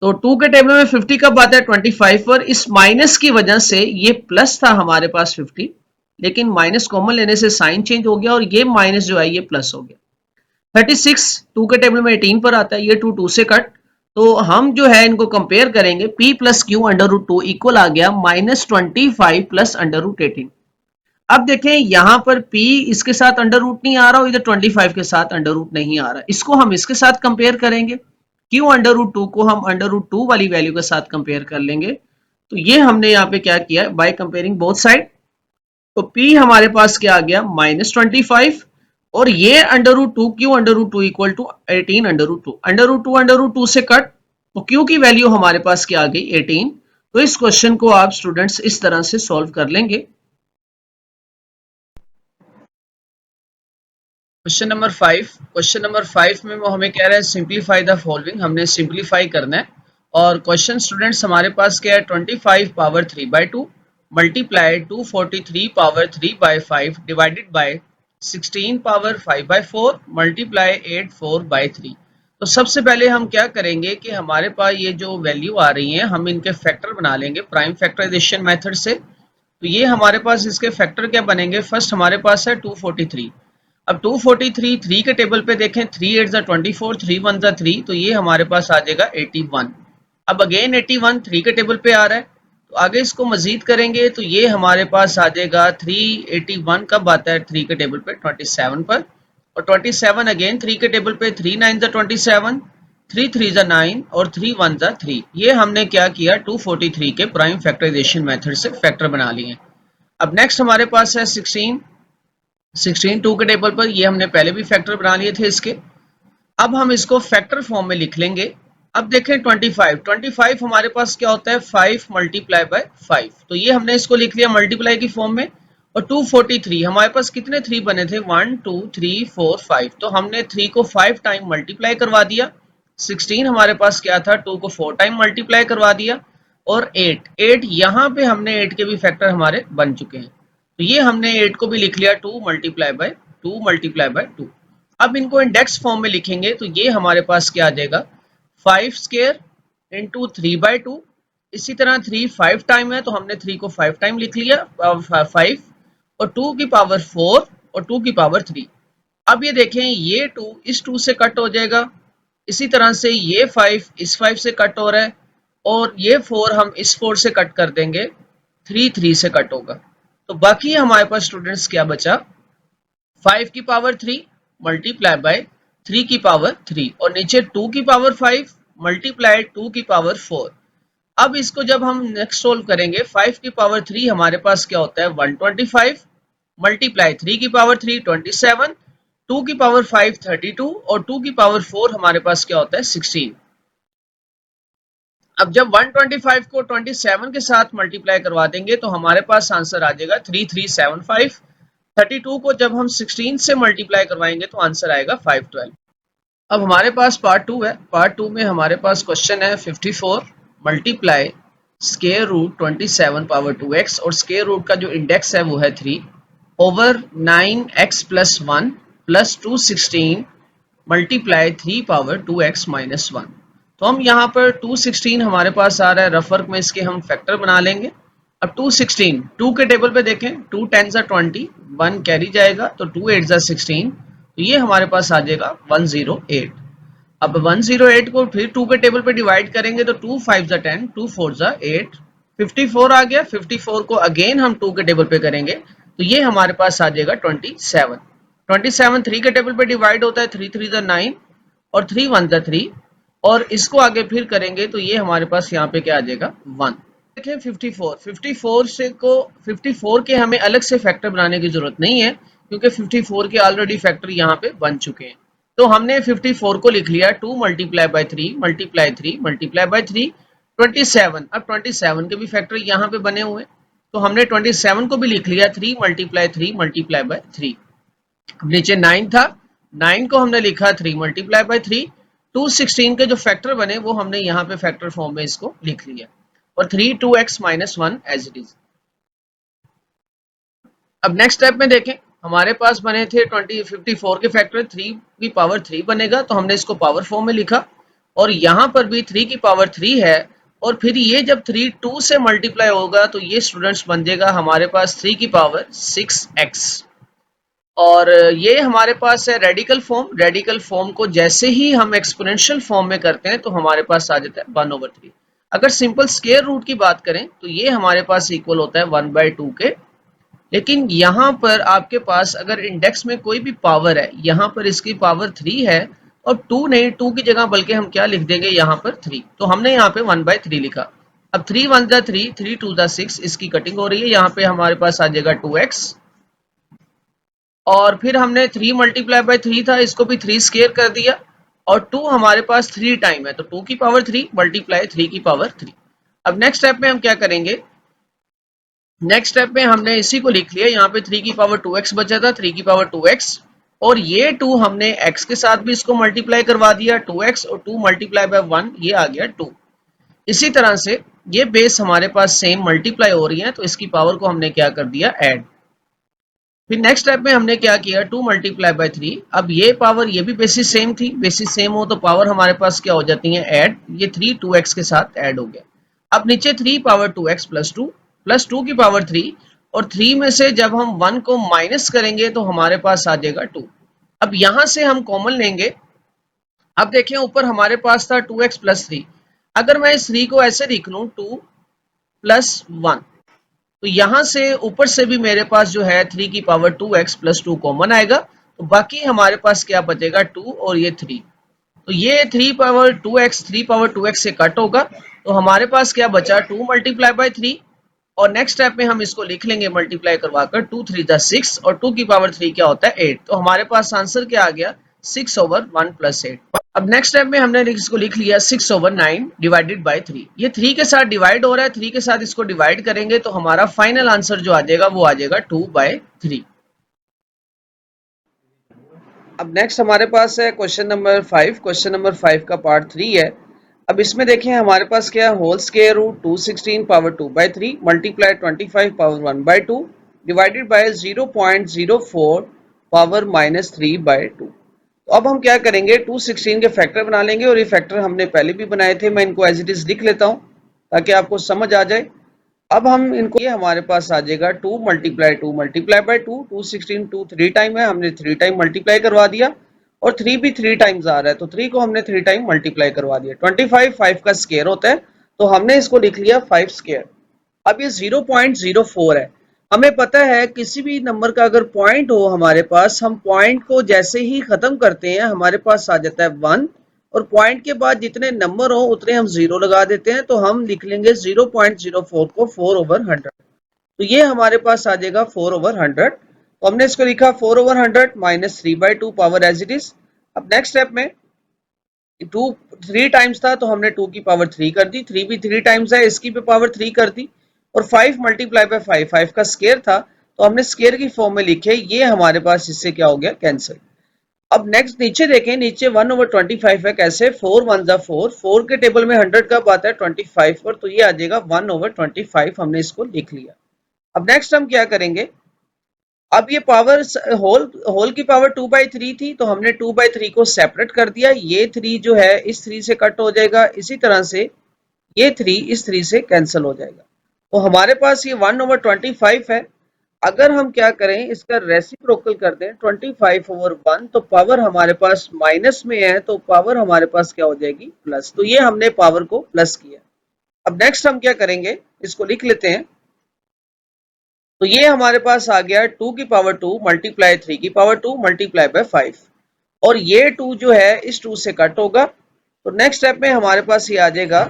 तो 2 के टेबल में 50 कब आता है 25 पर, इस माइनस की वजह से ये प्लस था हमारे पास 50, लेकिन माइनस कॉमन लेने से साइन चेंज हो गया और ये माइनस जो है ये प्लस हो गया। 36 2 के टेबल में 18 पर आता है, ये 2 2 से कट, तो हम जो है इनको कंपेयर करेंगे, p + q √2 इक्वल आ गया -25 + √18। अब देखें यहाँ पर p इसके साथ अंडर रूट नहीं आ रहा और इधर 25 के साथ अंडर रूट नहीं आ रहा, इसको हम इसके साथ कंपेयर करेंगे, q √2 को हम √2 वाली वैल्यू के साथ कंपेयर कर लेंगे। तो ये हमने यहाँ पे क्या किया बाय कंपेयरिंग बोथ साइड, तो p हमारे पास क्या आ गया -25 और ये √2 q √2 इक्वल टू 18 √2 से कट, तो q की वैल्यू हमारे पास क्या आ गई 18। तो इस क्वेश्चन को आप स्टूडेंट्स इस तरह से सॉल्व कर लेंगे। क्वेश्चन नंबर 5 में वो हमें कह रहा है सिंप्लीफाई द फॉलोइंग, हमने सिंप्लीफाई करना है। और क्वेश्चन स्टूडेंट्स हमारे पास क्या है 25 power 3/2 multiply 243 power 3/5 divided by 16 power 5/4 multiply 84/3। तो सबसे पहले हम क्या करेंगे कि हमारे पास ये जो वैल्यू आ रही है हम इनके फैक्टर बना लेंगे प्राइम फैक्टराइजेशन मेथड से। तो ये हमारे पास इसके फैक्टर क्या बनेंगे, फर्स्ट हमारे पास है 243। अब 243 3 के टेबल पे देखें, 3 8 जा 24 3 1 जा 3, तो ये हमारे पास आ जाएगा 81। अब अगेन 81 3 के टेबल पे आ रहा है, तो आगे इसको मजीद करेंगे तो ये हमारे पास आ जाएगा 381 कब आता है 3 के टेबल पे 27 पर, और 27 अगेन 3 के टेबल पे 3 9 जा 27 3 3 जा 9 और 3 1 जा 3। ये हमने क्या किया 243 के प्राइम फैक्टराइजेशन मेथड से फैक्टर बना लिए। अब नेक्स्ट हमारे पास है 16 2 के टेबल पर, ये हमने पहले भी फैक्टर बना लिए थे इसके। अब हम इसको फैक्टर फॉर्म में लिख लेंगे। अब देखें 25 हमारे पास क्या होता है 5 मल्टीप्लाई बाय 5, तो ये हमने इसको लिख लिया मल्टीप्लाई की फॉर्म में। और 243 हमारे पास कितने 3 बने थे 1 2 3 4 5, तो हमने 3 को 5 टाइम मल्टीप्लाई करवा दिया। 16 हमारे पास क्या था 2 को 4 टाइम मल्टीप्लाई करवा दिया, और 8 यहाँ पे हमने 8 के भी फैक्टर हमारे बन चुके हैं, तो ये हमने 8 को भी लिख लिया 2 मल्टीप्लाई बाय 2। अब इनको इंडेक्स फॉर्म में लिखेंगे तो ये हमारे पास क्या आ जाएगा 5 स्क्वायर इंटू 3/2। इसी तरह 3 5 टाइम है तो हमने 3 को 5 टाइम लिख लिया 5, और 2 की पावर 4 और 2 की पावर 3। अब ये देखें ये 2 इस 2 से कट हो जाएगा, इसी तरह से ये 5 इस 5 से कट हो रहा है, और ये 4 हम इस 4 से कट कर देंगे, 3 3 से कट होगा। तो बाकी हमारे पास स्टूडेंट्स क्या बचा 5 की पावर 3 मल्टीप्लाई बाय 3 की पावर 3 और नीचे 2 की पावर 5 मल्टीप्लाई 2 की पावर 4। अब इसको जब हम नेक्स्ट सोल्व करेंगे 5 की पावर 3 हमारे पास क्या होता है 125 मल्टीप्लाई 3 की पावर 3 27, 2 की पावर 5 32 और 2 की पावर 4 हमारे पास क्या होता है 16। अब जब 125 को 27 के साथ मल्टीप्लाई करवा देंगे तो हमारे पास आंसर आ जाएगा 3375। 32 को जब हम 16 से मल्टीप्लाई करवाएंगे तो आंसर आएगा 512। अब हमारे पास पार्ट 2 है। पार्ट 2 में हमारे पास क्वेश्चन है 54 multiply square root 27 power 2x और स्क्वायर रूट का जो इंडेक्स है वो है 3 over 9x plus 1 plus 216 multiply 3 power 2x minus 1। तो हम यहाँ पर 216 हमारे पास आ रहा है, रफ वर्क में इसके हम फैक्टर बना लेंगे। अब 216 2 के टेबल पे देखें, 2 10 20, 1 कैरी जाएगा तो 2 8 16, तो ये हमारे पास आ जाएगा 108। अब 108 को फिर 2 के टेबल पे डिवाइड करेंगे तो 2 5 10, 2 4 8, 54 आ गया। 54 को अगेन हम 2 के टेबल पे करेंगे तो ये हमारे पास आ जाएगा 27। 27 3 के टेबल पे डिवाइड होता है, 3 3 9 और 3 1 3, और इसको आगे फिर करेंगे तो ये हमारे पास यहाँ पे क्या आ जाएगा 1। देखें 54 से को 54 के हमें अलग से फैक्टर बनाने की जरूरत नहीं है क्योंकि 54 के ऑलरेडी फैक्टर यहाँ पे बन चुके हैं। तो हमने 54 को लिख लिया 2 multiply by 3 multiply 3 multiply by 3 27। अब 27 के भी फैक्टर यहाँ पे बने हुए, तो हमने 27 को भी लिख लिया 3 मल्टीप्लाई 3 मल्टीप्लाई बाय 3। नीचे 9 था, 9 को हमने लिखा 3 मल्टीप्लाई बाय 3। 216 के जो फैक्टर बने वो हमने यहाँ पे फैक्टर फॉर्म में इसको लिख लिया और 3 2x minus 1 as it is. अब नेक्स्ट स्टेप में देखें, हमारे पास बने थे 54 के फैक्टर 3 की पावर 3 बनेगा, तो हमने इसको पावर फॉर्म में लिखा और यहाँ पर भी 3 की पावर 3 है और फिर ये जब 3 2 से मल्टीप्लाई होगा तो ये स्टूडेंट्स बन जाएगा हमारे पास 3 की पावर 6x। और ये हमारे पास है रेडिकल फॉर्म। रेडिकल फॉर्म को जैसे ही हम एक्सपोनेंशियल फॉर्म में करते हैं तो हमारे पास आ जाता है 1/3। अगर सिंपल स्क्वायर रूट की बात करें तो ये हमारे पास इक्वल होता है 1/2 के। लेकिन यहाँ पर आपके पास अगर इंडेक्स में कोई भी पावर है, यहाँ पर इसकी पावर 3 है और 2 नहीं, 2 की जगह बल्कि हम क्या लिख देंगे यहाँ पर 3, तो हमने यहाँ पे 1/3 लिखा। अब 3 1 3, 3 2 6, इसकी कटिंग हो रही है, यहाँ पे हमारे पास आ जाएगा 2x और फिर हमने 3 मल्टीप्लाई बाय 3 था, इसको भी 3 स्क्वायर कर दिया और 2 हमारे पास 3 टाइम है तो 2 की पावर 3 मल्टीप्लाई 3 की पावर 3। अब नेक्स्ट स्टेप में हम क्या करेंगे, नेक्स्ट स्टेप में हमने इसी को लिख लिया, यहाँ पे 3 की पावर 2x बचा था, 3 की पावर 2x और ये 2 हमने x के साथ भी इसको मल्टीप्लाई करवा दिया 2x और 2 मल्टीप्लाई बाय 1 ये आ गया 2। इसी तरह से ये बेस हमारे पास सेम मल्टीप्लाई हो रही है तो इसकी पावर को हमने क्या कर दिया ऐड। फिर नेक्स्ट स्टेप में हमने क्या किया 2 मल्टीप्लाई बाय 3। अब ये पावर ये भी बेसिस सेम थी, बेसिस सेम हो तो पावर हमारे पास क्या हो जाती है ऐड, ये 3 2x के साथ ऐड हो गया। अब नीचे 3 पावर 2x प्लस 2 की पावर 3 और 3 में से जब हम 1 को माइनस करेंगे तो हमारे पास आ जाएगा 2। अब यहां से हम कॉमन लेंगे। अब देखें ऊपर हमारे पास था 2x प्लस 3, अगर मैं इस 3 को ऐसे लिख लूं 2 प्लस 1 तो यहां से ऊपर से भी मेरे पास जो है 3 की पावर 2x प्लस 2 कॉमन आएगा, तो बाकी हमारे पास क्या बचेगा 2 और ये 3, तो ये 3 पावर 2x 3 पावर 2x से कट होगा तो हमारे पास क्या बचा 2 मल्टीप्लाई बाय 3 और नेक्स्ट स्टेप में हम इसको लिख लेंगे मल्टीप्लाई करवाकर 2 3 6 और 2 की पावर 3 क्या होता है 8, तो हमारे पास आंसर क्या आ गया 6/1 + 8। अब नेक्स्ट स्टेप में हमने इसको लिख लिया 6/9 डिवाइडेड बाय 3। ये 3 के साथ डिवाइड हो रहा है, 3 के साथ इसको डिवाइड करेंगे तो हमारा फाइनल आंसर जो आ जाएगा वो आ जाएगा 2/3। अब नेक्स्ट हमारे पास है क्वेश्चन नंबर 5। क्वेश्चन नंबर 5 का पार्ट 3 है। अब इसमें देखें हमारे पास क्या है whole square root 216 power 2/3 multiply 25 power 1/2 divided by 0.04 power -3/2। तो अब हम क्या करेंगे 216 के फैक्टर बना लेंगे और ये फैक्टर हमने पहले भी बनाए थे, मैं इनको एज इट इज लिख लेता हूँ ताकि आपको समझ आ जाए। अब हम इनको, ये हमारे पास आ जाएगा 2 मल्टीप्लाई बाय 2, 216 2 3 टाइम है, हमने 3 टाइम मल्टीप्लाई करवा दिया और 3 भी 3 टाइम्स आ रहा है तो 3 को हमने 3 टाइम मल्टीप्लाई करवा दिया। 25 5 का स्क्वायर होता है तो हमने इसको लिख लिया 5 स्क्वायर। अब ये 0.04 है हमें पता है किसी भी नंबर का अगर पॉइंट हो हमारे पास, हम पॉइंट को जैसे ही खत्म करते हैं हमारे पास आ जाता है 1, और पॉइंट के बाद जितने नंबर हो उतने हम 0 लगा देते हैं, तो हम लिख लेंगे 0.04 को 4/100। तो ये हमारे पास आ जाएगा 4/100। तो हमने इसको लिखा 4/100 minus 3/2 power as it is. अब नेक्स्ट स्टेप में 2 3 टाइम्स था तो हमने 2 की पावर 3 कर दी, 3 भी 3 टाइम्स है इसकी भी पावर 3 कर दी, और 5 मल्टीप्लाई बाय 5, 5 का स्केयर था तो हमने स्केयर की फॉर्म में लिखे, ये हमारे पास इससे क्या हो गया, कैंसिल। अब नेक्स्ट नीचे देखें, नीचे 1/25 है, कैसे, 4 1 जा 4, 4 के टेबल में 100 कब आता है, 25 पर, तो ये आ जाएगा 1/25, हमने इसको लिख लिया। अब नेक्स्ट हम क्या करेंगे, अब ये पावर होल की पावर 2/3 थी तो हमने 2/3 को सेपरेट कर दिया, ये 3 जो है इस 3 से कट हो जाएगा, इसी तरह से ये 3 इस 3 से कैंसिल हो जाएगा। तो हमारे पास ये 1/25 है। अगर हम क्या करें, इसका रेसिप्रोकल कर दें 25/1, तो पावर हमारे पास माइनस में है तो पावर हमारे पास क्या हो जाएगी, प्लस। तो ये हमने पावर को प्लस किया। अब नेक्स्ट हम क्या करेंगे, इसको लिख लेते हैं। तो ये हमारे पास आ गया 2 की पावर 2 मल्टीप्लाई 3 की पावर 2 मल्टीप्लाई बाय 5, और ये 2 जो है इस 2 से कट होगा। तो नेक्स्ट स्टेप में हमारे पास ये आ जाएगा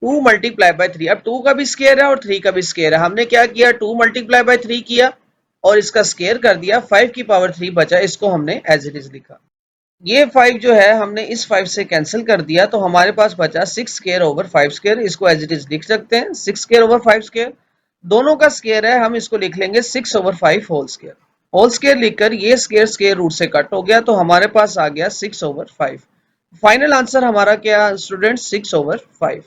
2 मल्टीप्लाई बाय 3। अब 2 का भी स्केयर है और 3 का भी स्केयर है, हमने क्या किया, 2 मल्टीप्लाई बाय 3 किया और इसका स्केयर कर दिया, 5 की पावर 3 बचा, इसको हमने एज इट इज लिखा। ये 5 जो है हमने इस 5 से कैंसिल कर दिया, तो हमारे पास बचा 6 स्केयर ओवर 5 स्केयर, इसको एज इट इज लिख सकते हैं, 6 स्केयर ओवर 5 स्केयर, दोनों का स्केयर है, हम इसको लिख लेंगे 6/5 होल स्केयर। होल स्केयर लिखकर ये स्केयर स्केयर रूट से कट हो गया, तो हमारे पास आ गया 6/5। फाइनल आंसर हमारा क्या स्टूडेंट, 6/5।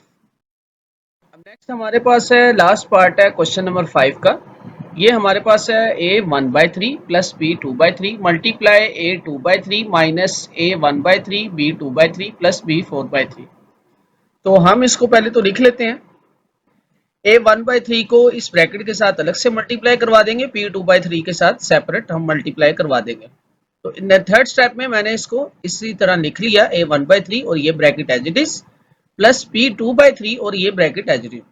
अब नेक्स्ट हमारे पास है लास्ट पार्ट है क्वेश्चन नंबर 5 का। ये हमारे पास है a1/3 plus b2/3 multiply a2/3 minus a1/3 b2/3 plus b4/3। तो हम इसको पहले तो लिख लेते हैं, a1/3 को इस ब्रैकेट के साथ अलग से मल्टीप्लाई करवा देंगे, p2/3 के साथ सेपरेट हम मल्टीप्लाई करवा देंगे। तो इन थर्ड स्टेप में मैंने इसको इसी तरह लिख लिया, a1/3 और ये bracket as it is, plus p2/3 और ये ब्रैकेट एज इट इज।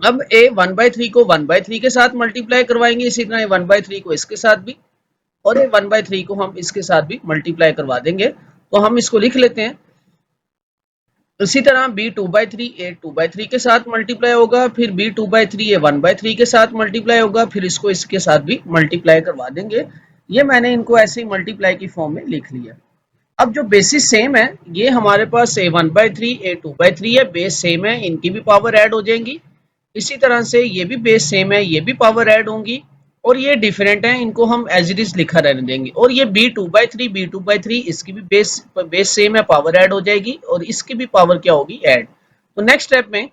अब a1/3 को 1/3 के साथ मल्टीप्लाई करवाएंगे, इसी तरह a1/3 को इसके साथ भी, और a1/3 को हम इसके साथ भी मल्टीप्लाई करवा देंगे। तो हम इसको लिख लेते हैं, इसी तरह b2/3 a2/3 के साथ मल्टीप्लाई होगा, फिर b2/3 a1/3 के साथ मल्टीप्लाई होगा, फिर इसको इसके साथ भी मल्टीप्लाई करवा देंगे। ये मैंने इनको ऐसे ही मल्टीप्लाई की फॉर्म में लिख लिया। अब जो बेसिस सेम है, ये हमारे पास a1/3 a2/3 है, बेस सेम है, इनकी भी पावर ऐड हो जाएंगी। इसी तरह से ये भी बेस सेम है, ये भी पावर ऐड होंगी, और ये डिफरेंट है, इनको हम एज इट इज लिखा रहने देंगे। और ये b2/3 इसकी भी बेस सेम है, पावर ऐड हो जाएगी, और इसकी भी पावर क्या होगी, ऐड। तो नेक्स्ट स्टेप में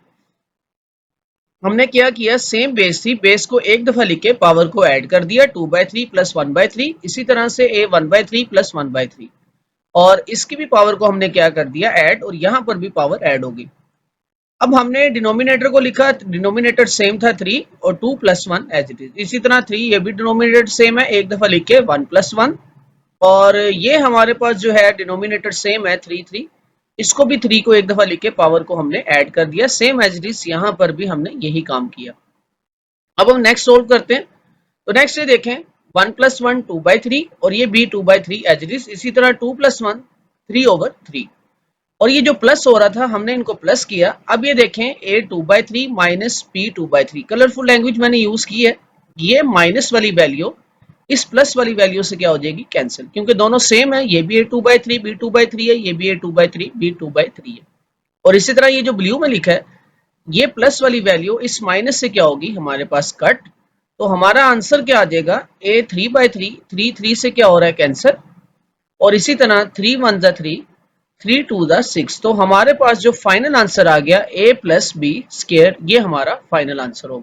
हमने क्या किया, सेम बेस थी, बेस को एक दफा लिख के पावर को ऐड कर दिया, 2/3 प्लस 1/3, इसी तरह से a1/3 प्लस 1/3, और इसकी भी पावर को हमने क्या कर दिया, ऐड, और यहाँ पर भी पावर ऐड होगी। अब हमने डिनोमिनेटर को लिखा, डिनोमिनेटर सेम था 3 और 2 + 1 एज इट इज, इसी तरह 3 ये भी डिनोमिनेटर सेम है, एक दफा लिख के 1 + 1, और ये हमारे पास जो है डिनोमिनेटर सेम है 3 3, इसको भी 3 को एक दफा लिख के पावर को हमने ऐड कर दिया, सेम एज इट इज, यहाँ पर भी हमने यही काम किया। अब हम नेक्स्ट सोल्व करते हैं। तो नेक्स्ट ये देखें, 1 + 1 2/3, और ये भी 2/3 एज इट इज, इसी तरह 2 + 1 3/3, और ये जो प्लस हो रहा था हमने इनको प्लस किया। अब ये देखें a2/3 minus p2/3, colourful language मैंने यूज की है, ये माइनस वाली वैल्यू इस प्लस वाली वैल्यू से क्या हो जाएगी, कैंसिल, क्योंकि दोनों सेम है, ये भी a2/3 b2/3 है, ये भी a2/3 b2/3 है। और इसी तरह ये जो ब्लू में लिखा है, ये प्लस वाली वैल्यू इस माइनस से क्या होगी, हमारे पास कट। तो हमारा आंसर क्या आ जाएगा, a3/3, 3 3 से क्या हो रहा है, कैंसर, और इसी तरह 3 1 जा 3, 3 2 जा 6। तो हमारे पास जो फाइनल आंसर आ गया a + b स्क्वायर, ये हमारा फाइनल आंसर होगा।